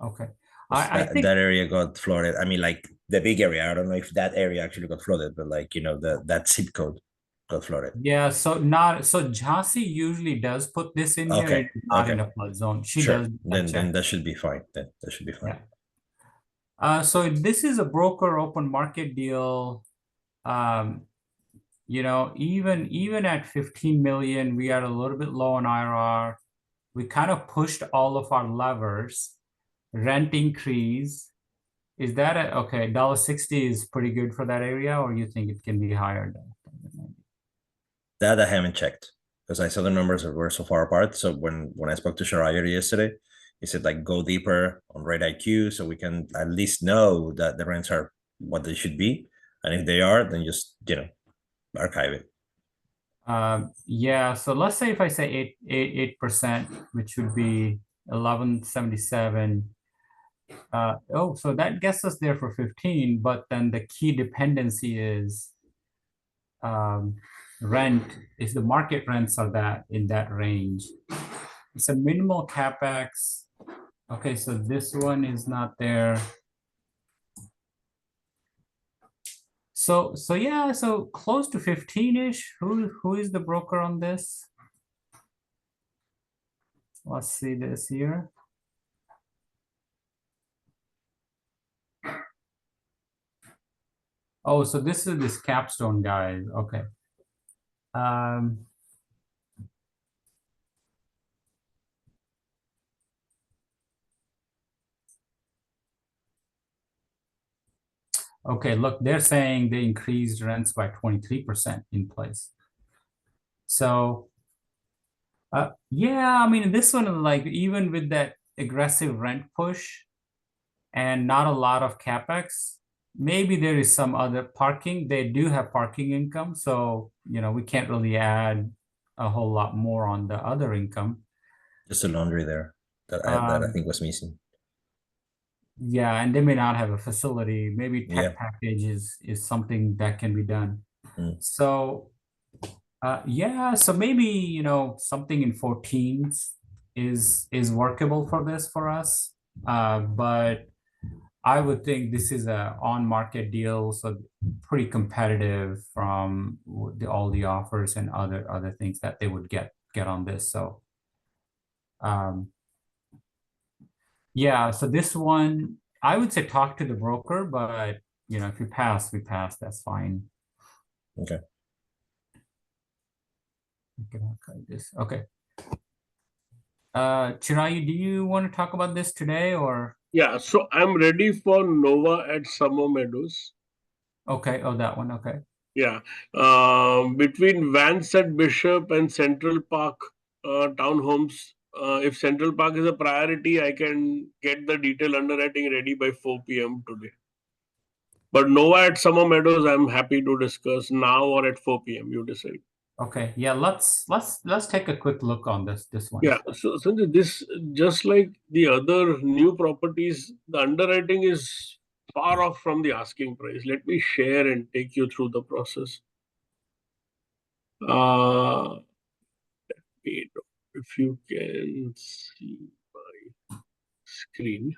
Okay. I I think that area got flooded. I mean, like the big area. I don't know if that area actually got flooded, but like, you know, that zip code got flooded. yeah, so Jhansi usually does put this in here. Okay, It's not in okay. a flood zone. She Sure. does. Then that should be fine. Then that should be fine. Yeah. So this is a broker open market deal. You know, even at 15 million, we are a little bit low on IRR. We kind of pushed all of our levers. Rent increase. Is that okay? $1.60 is pretty good for that area, or you think it can be higher than? That I haven't checked because I saw the numbers that were so far apart. So when I spoke to Shariah yesterday, he said like go deeper on rate IQ so we can at least know that the rents are what they should be, and if they are, then just, you know, archive it. Yeah. So let's say if I say 8%, which would be 1177. Oh, so that gets us there for 15, but then the key dependency is rent. If the market rents are that in that range, it's a minimal capex. Okay, so this one is not there. So yeah, so close to 15-ish. Who is the broker on this? Let's see this here. Oh, so this is this capstone guy. Okay. Okay, look, they're saying they increased rents by 23% in place. So, yeah, I mean, this one, like, even with that aggressive rent push and not a lot of capex, maybe there is some other parking. They do have parking income, so, you know, we can't really add a whole lot more on the other income. Just a laundry there that I think was missing. Yeah, and they may not have a facility. Maybe tech Yeah. package is something that can be done. Mm. So, yeah, so maybe, you know, something in 14s is workable for this for us. But I would think this is a on-market deal, so pretty competitive from all the offers and other things that they would get on this. So, yeah, so this one, I would say talk to the broker, but, you know, if we pass, we pass, that's fine. Okay. This. Okay. Chirayu, do you want to talk about this today or? Yeah, so I'm ready for Nova at Summer Meadows. Okay, oh, that one, okay. Yeah, between Vance at Bishop and Central Park townhomes. If Central Park is a priority, I can get the detailed underwriting ready by 4 p.m. today. But Nova at Summer Meadows, I'm happy to discuss now or at 4 p.m. You decide. Okay, yeah, let's take a quick look on this one. Yeah, so Sanjay, this just like the other new properties, the underwriting is far off from the asking price. Let me share and take you through the process. Wait, if you can see my screen,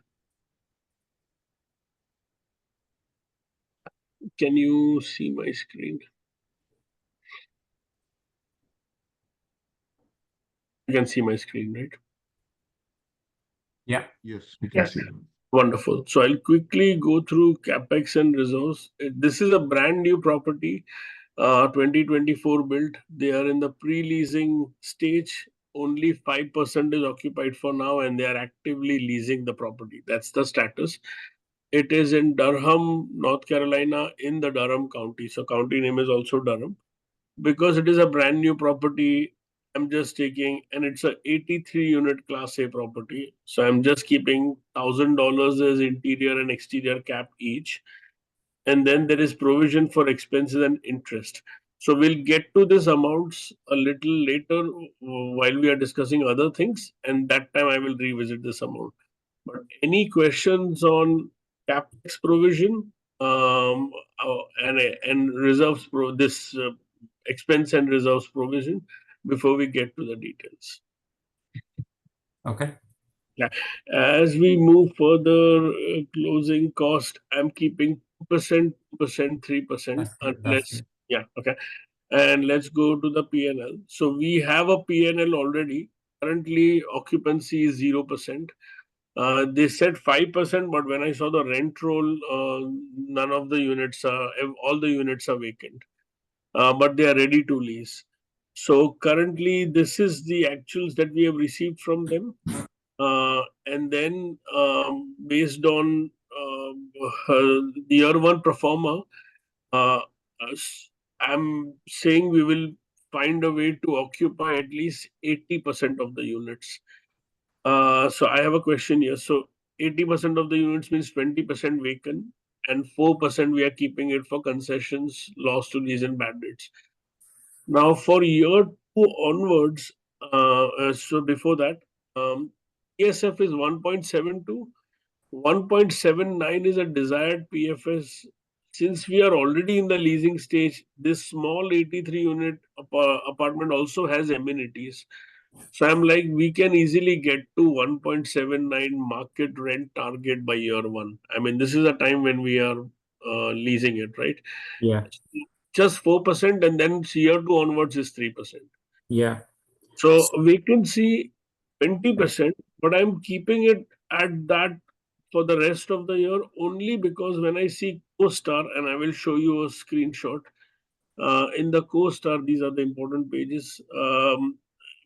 can you see my screen? You can see my screen, right? Yeah. Yes, we can see. Wonderful. So I'll quickly go through capex and reserves. This is a brand new property, 2024 built. They are in the pre-leasing stage. Only 5% is occupied for now, and they are actively leasing the property. That's the status. It is in Durham, North Carolina, in the Durham County. So county name is also Durham. Because it is a brand new property, I'm just taking, and it's a 83 unit class A property. So I'm just keeping $1,000 as interior and exterior cap each. And then there is provision for expenses and interest. So we'll get to these amounts a little later while we are discussing other things. And that time I will revisit this amount. But any questions on capex provision and reserves this expense and reserves provision before we get to the details? Okay. Yeah. As we move further, closing cost, I'm keeping 2%, 3%, That's good. That's unless, good. yeah, okay. And let's go to the PNL. So we have a PNL already. Currently, occupancy is 0%. They said 5%, but when I saw the rent roll, none of the units are, all the units are vacant, but they are ready to lease. So currently, this is the actuals that we have received from them. And then based on the year one pro forma, uh, I'm saying we will find a way to occupy at least 80% of the units. So I have a question here. So 80% of the units means 20% vacant, and 4% we are keeping it for concessions, loss to lease, and bad debts. Now for year two onwards, so before that, PSF is 1.72. 1.79 is a desired PFS. Since we are already in the leasing stage, this small 83 unit apartment also has amenities. So I'm like, we can easily get to 1.79 market rent target by year one. I mean, this is a time when we are leasing it, right? Yeah. Just 4%, and then year two onwards is 3%. Yeah. So vacancy 20%, but I'm keeping it at that for the rest of the year only because when I see CoStar, and I will show you a screenshot, in the CoStar, these are the important pages.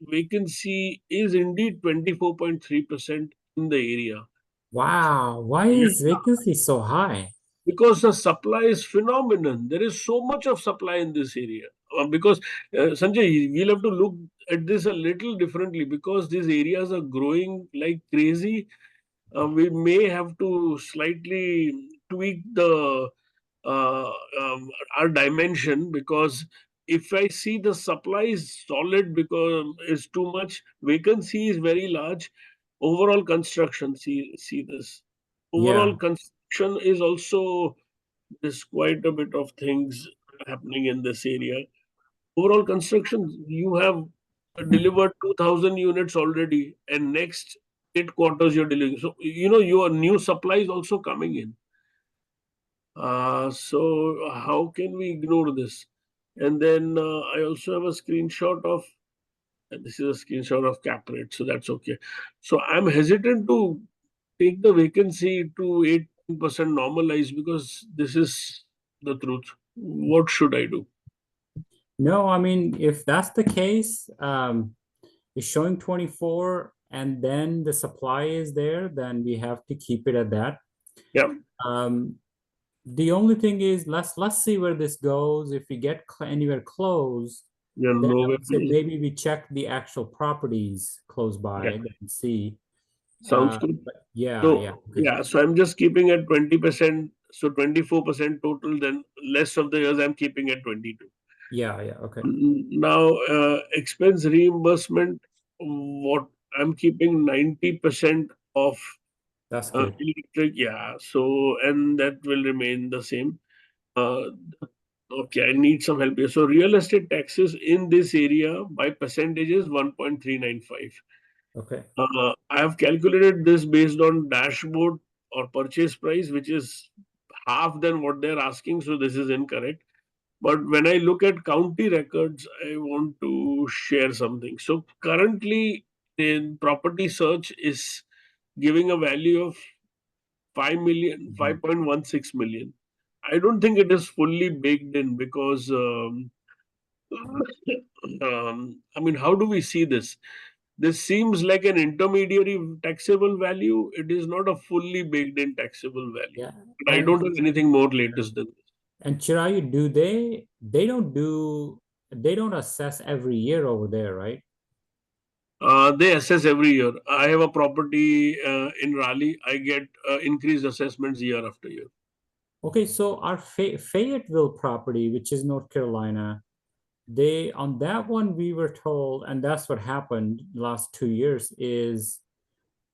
Vacancy is indeed 24.3% in the area. Wow. Why Yeah, is vacancy so high? because the supply is phenomenal. There is so much of supply in this area. Because Sanjay, we'll have to look at this a little differently because these areas are growing like crazy. We may have to slightly tweak the our dimension because if I see the supply is solid because it's too much, vacancy is very large. Overall construction, see this. Overall Yeah. construction is also, there's quite a bit of things happening in this area. Overall construction, you have delivered 2,000 units already, and next 8 quarters you're delivering. So your new supply is also coming in. So how can we ignore this? And then I also have a screenshot of, and this is a screenshot of cap rate, so that's okay. So I'm hesitant to take the vacancy to 8% normalized because this is the truth. What should I do? No, I mean, if that's the case, it's showing 24 and then the supply is there, then we have to keep it at that. Yeah. The only thing is, let's see where this goes. If we get anywhere close, Yeah, then I nowhere would say close. maybe we check the actual properties close by Yeah. and see. Sounds good. But yeah, So yeah, okay. yeah, so I'm just keeping at 20%, so 24% total. Then less of the years I'm keeping at 22. Yeah, okay. Now, expense reimbursement, what I'm keeping 90% of That's good. electric. Yeah, so and that will remain the same. Uh, okay, I need some help here. So real estate taxes in this area by percentages 1.395. Okay. I have calculated this based on dashboard or purchase price, which is half than what they're asking. So this is incorrect. But when I look at county records, I want to share something. So currently, in property search is giving a value of 5 million, 5.16 million. I don't think it is fully baked in because, I mean, how do we see this? This seems like an intermediary taxable value. It is not a fully baked in taxable value. Yeah. But I don't have anything more latest than this. And Chirayu, they don't assess every year over there, right? They assess every year. I have a property in Raleigh. I get increased assessments year after year. Okay, so our Fayetteville property, which is North Carolina, they on that one we were told, and that's what happened last 2 years, is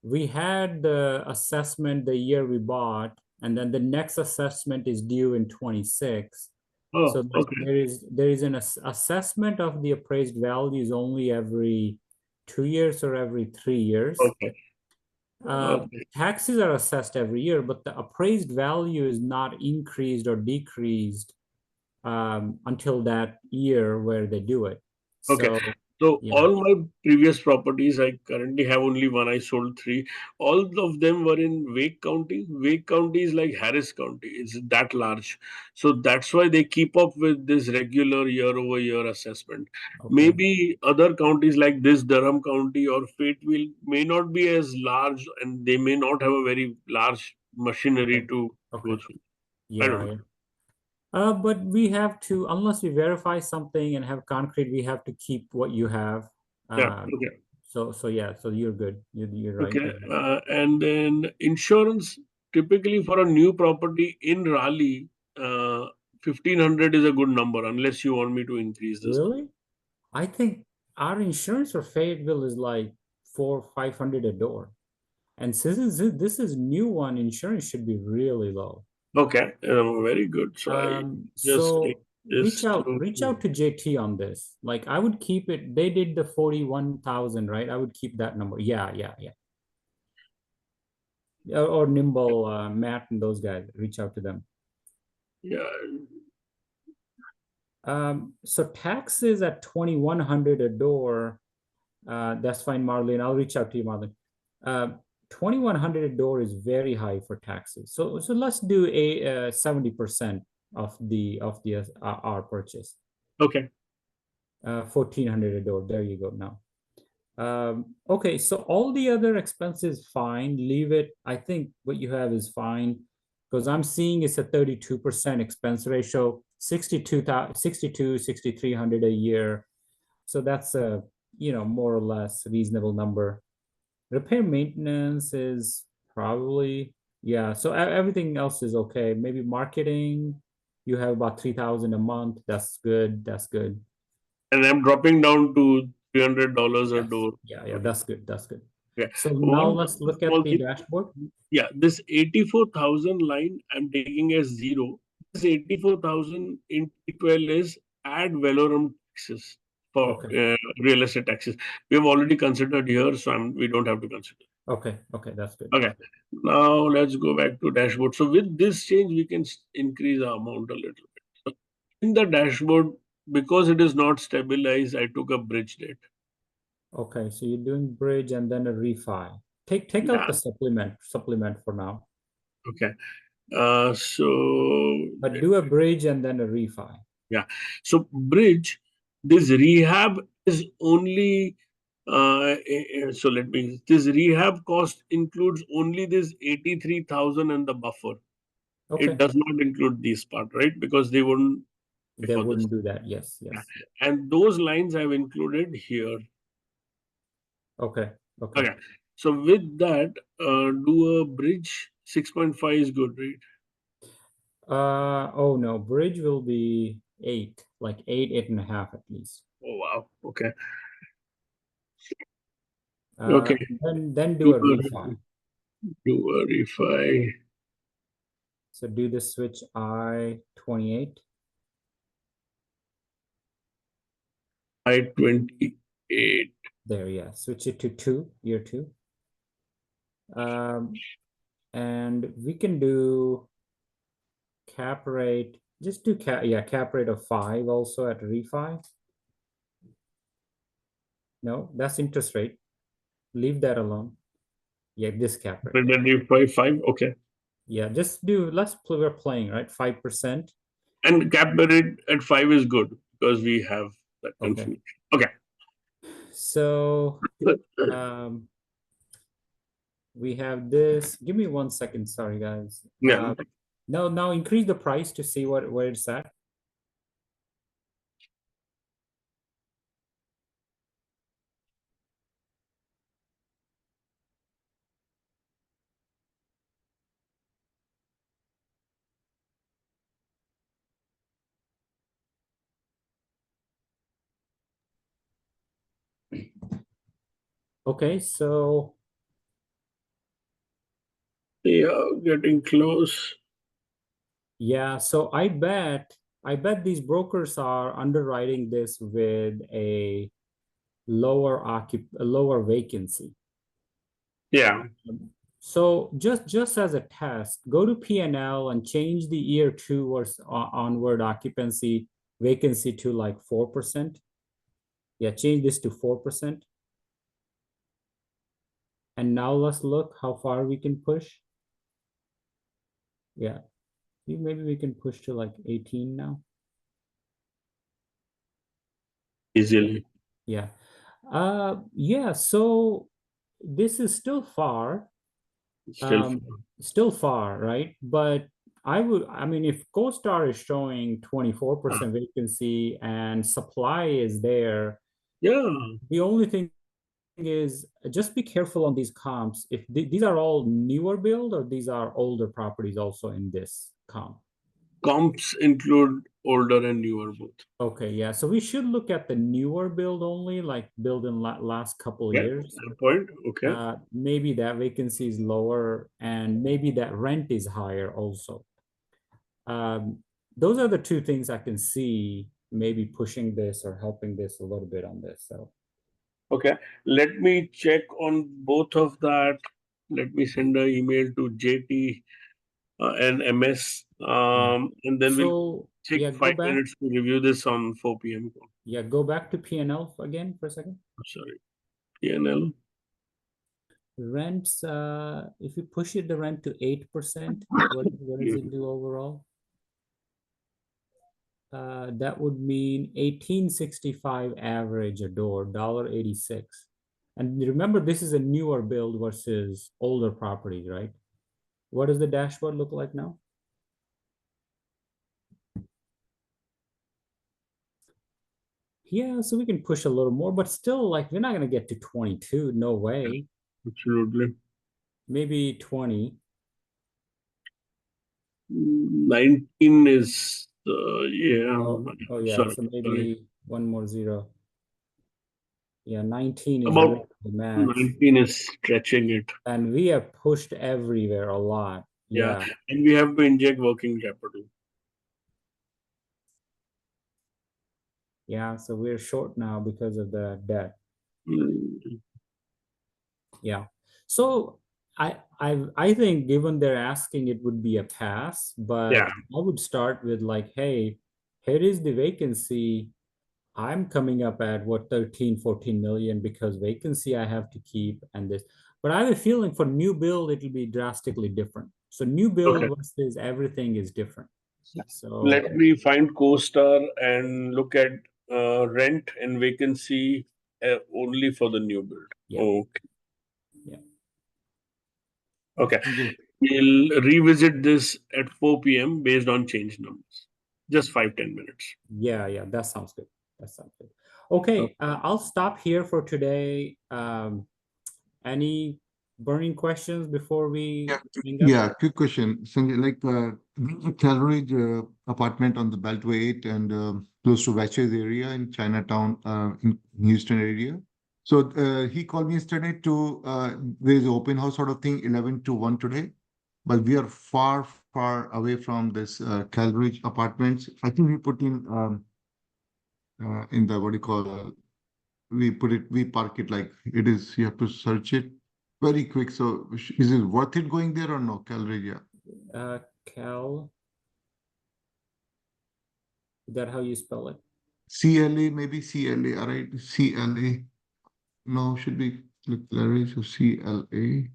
we had the assessment the year we bought, and then the next assessment is due in 26. Oh, So okay. there is an assessment of the appraised values only every 2 years or every 3 years. Okay. Taxes are assessed every year, but the appraised value is not increased or decreased until that year where they do it. Okay. So So yeah. all my previous properties, I currently have only one. I sold 3. All of them were in Wake County. Wake County is like Harris County. It's that large. So that's why they keep up with this regular year-over-year assessment. Okay. Maybe other counties like this, Durham County or Fayetteville, may not be as large and they may not have a very large machinery to go through. I don't know. But we have to, unless we verify something and have concrete, we have to keep what you have. Yeah. Okay. So yeah, so you're good. You're right. Okay, and then insurance, typically for a new property in Raleigh, 1,500 is a good number unless you want me to increase this number. Really? I think our insurance for Fayetteville is like 400-500 a door. And since this is new one, insurance should be really low. Okay, very good. So I just So take this reach out to JT on this. Like I would keep it. They did the 41,000, right? I would keep that number. Yeah. Or Nimble, Matt, and those guys. Reach out to them. Yeah. So taxes at 2,100 a door. That's fine, Marlene. I'll reach out to you, Marlene. 2,100 a door is very high for taxes. So let's do a 70% of our purchase. Okay. 1,400 a door. There you go now. Okay, so all the other expenses fine. Leave it. I think what you have is fine because I'm seeing it's a 32% expense ratio, 6,300 a year. So that's a more or less reasonable number. Repair maintenance is probably, yeah. So everything else is okay. Maybe marketing, you have about 3,000 a month. That's good. That's good. And I'm dropping down to $300 a Yes. door. Yeah, that's good. That's good. Yeah. So now let's look at the dashboard. Yeah, this 84,000 line I'm taking as 0. This 84,000 in T12 is ad valorem taxes for real estate taxes. We have already considered here, so we don't have to consider. Okay, that's good. Okay, now let's go back to dashboard. So with this change, we can increase our amount a little bit. So in the dashboard, because it is not stabilized, I took a bridge debt. Okay, so you're doing bridge and then a refi. Take out the supplement for now. Okay. But do a bridge and then a refi. Yeah. So bridge, this rehab is only So let me, this rehab cost includes only this 83,000 and the buffer. Okay, It does not include this part, right? Because they wouldn't pay they for this. wouldn't do that. Yes, yes. And those lines I've included here. Okay, okay. Okay. So with that, do a bridge. 6.5 is good, right? Oh no, bridge will be 8, like 8.5 at least. Oh wow. Okay. Uh, Okay. then do Do a refi. a refi. So do the switch I-28. I-28. There, yeah. Switch it to year 2. And we can do cap rate. Just do cap rate of 5 also at refi. No, that's interest rate. Leave that alone. Yeah, this cap rate. Refi 5. Okay. Yeah, just do. We're playing, right? 5%. And cap rate at 5 is good because we have that Okay. confirmation. Okay. So we have this. Give me 1 second. Sorry, guys. Yeah. Now increase the price to see where it's at. Okay, so Yeah, getting close. yeah, so I bet these brokers are underwriting this with a lower vacancy. Yeah. So just as a test, go to P&L and change the year 2 or onward occupancy vacancy to like 4%. Yeah, change this to 4%. And now let's look how far we can push. Yeah, maybe we can push to like 18 now. Easily. Yeah. Yeah, so this is still far. Still far, right? But I mean, if CoStar is showing 24% vacancy and supply is there, yeah, the only thing is just be careful on these comps. If these are all newer build or these are older properties also in this comp. comps include older and newer both. Okay, yeah. So we should look at the newer build only, like build in last couple Yeah, years. good point. Okay. Maybe that vacancy is lower and maybe that rent is higher also. Those are the two things I can see maybe pushing this or helping this a little bit on this. So Okay. Let me check on both of that. Let me send an email to JT and MS. And then we'll take yeah, 5 minutes to review this on 4 p.m. Yeah, go back to P&L again for a second. Sorry. PNL. Rents, if you push it the rent to 8%, what does it do overall? That would mean 1865 average a door, $1.86. And remember, this is a newer build versus older properties, right? What does the dashboard look like now? Yeah, so we can push a little more, but still, like, we're not going to get to 22. No way. Absolutely. Maybe 20. 19 is, yeah. Oh yeah, Sorry. so maybe one more zero. Yeah, 19 is About really the max. 19 is stretching it. And we have pushed everywhere a lot. Yeah. And we have to inject working capital. Yeah, so we're short now because of the debt. Yeah. So I think given they're asking, it would be a pass, but Yeah. I would start with like, hey, here is the vacancy. I'm coming up at what 13, 14 million because vacancy I have to keep and this. But I have a feeling for new build, it'll be drastically different. So new build versus everything is different. So let me find CoStar and look at rent and vacancy only for the new build. Yeah. Okay. Yeah. Okay. Okay. We'll revisit this at 4 p.m. based on change numbers. Just 5-10 minutes. Yeah, that sounds good. That sounds good. Okay, I'll stop here for today. Any burning questions before we hang up? Yeah, quick question. Sanjay, like, there's a Calvary apartment on the Beltway 8 and close to Watches area in Chinatown, in Houston area. So he called me yesterday to, there's an open house sort of thing, 11 to 1 today. But we are far, far away from this Calvary apartments. I think we put in the, what do you call, we park it like it is, you have to search it very quick. So is it worth it going there or no, Calvary? Yeah. Cal, is that how you spell it? CLA, maybe CLA, all right, CLA. No, should be Larry, so CLA.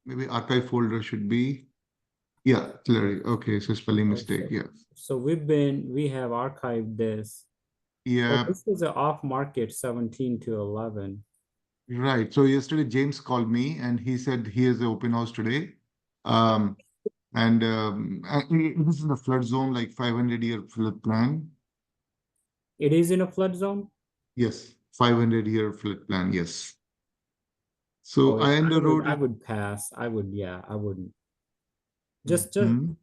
Maybe archive folder should be, yeah, Larry. Okay, so spelling mistake, yeah. So we have archived this. Oh, Yeah, this is an off market 17 to 11. right. So yesterday James called me and he said he has an open house today. And this is in the flood zone, like 500-year flood plan. It is in a flood zone? Yes, 500-year flood plan, yes. So Oh, I I underwrote would pass. I wouldn't. it.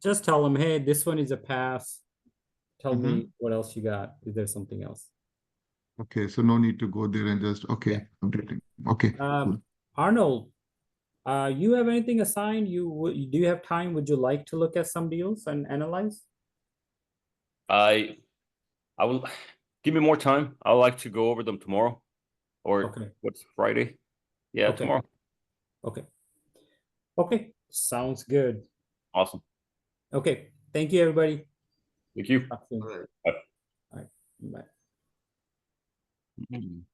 Just tell them, hey, this one is a pass. Tell Mhm. me what else you got. Is there something else? Okay, so no need to go there and just, okay, Yeah. updating. Okay, cool. Arnold, you have anything assigned? Do you have time? Would you like to look at some deals and analyze? I will give me more time. I'd like to go over them tomorrow, or Okay. what's Friday? Yeah, Okay. tomorrow. Okay. Sounds good. Awesome. Okay. Thank you, everybody. Thank you. Talk soon. All right. Bye. All right. Bye. Mhm.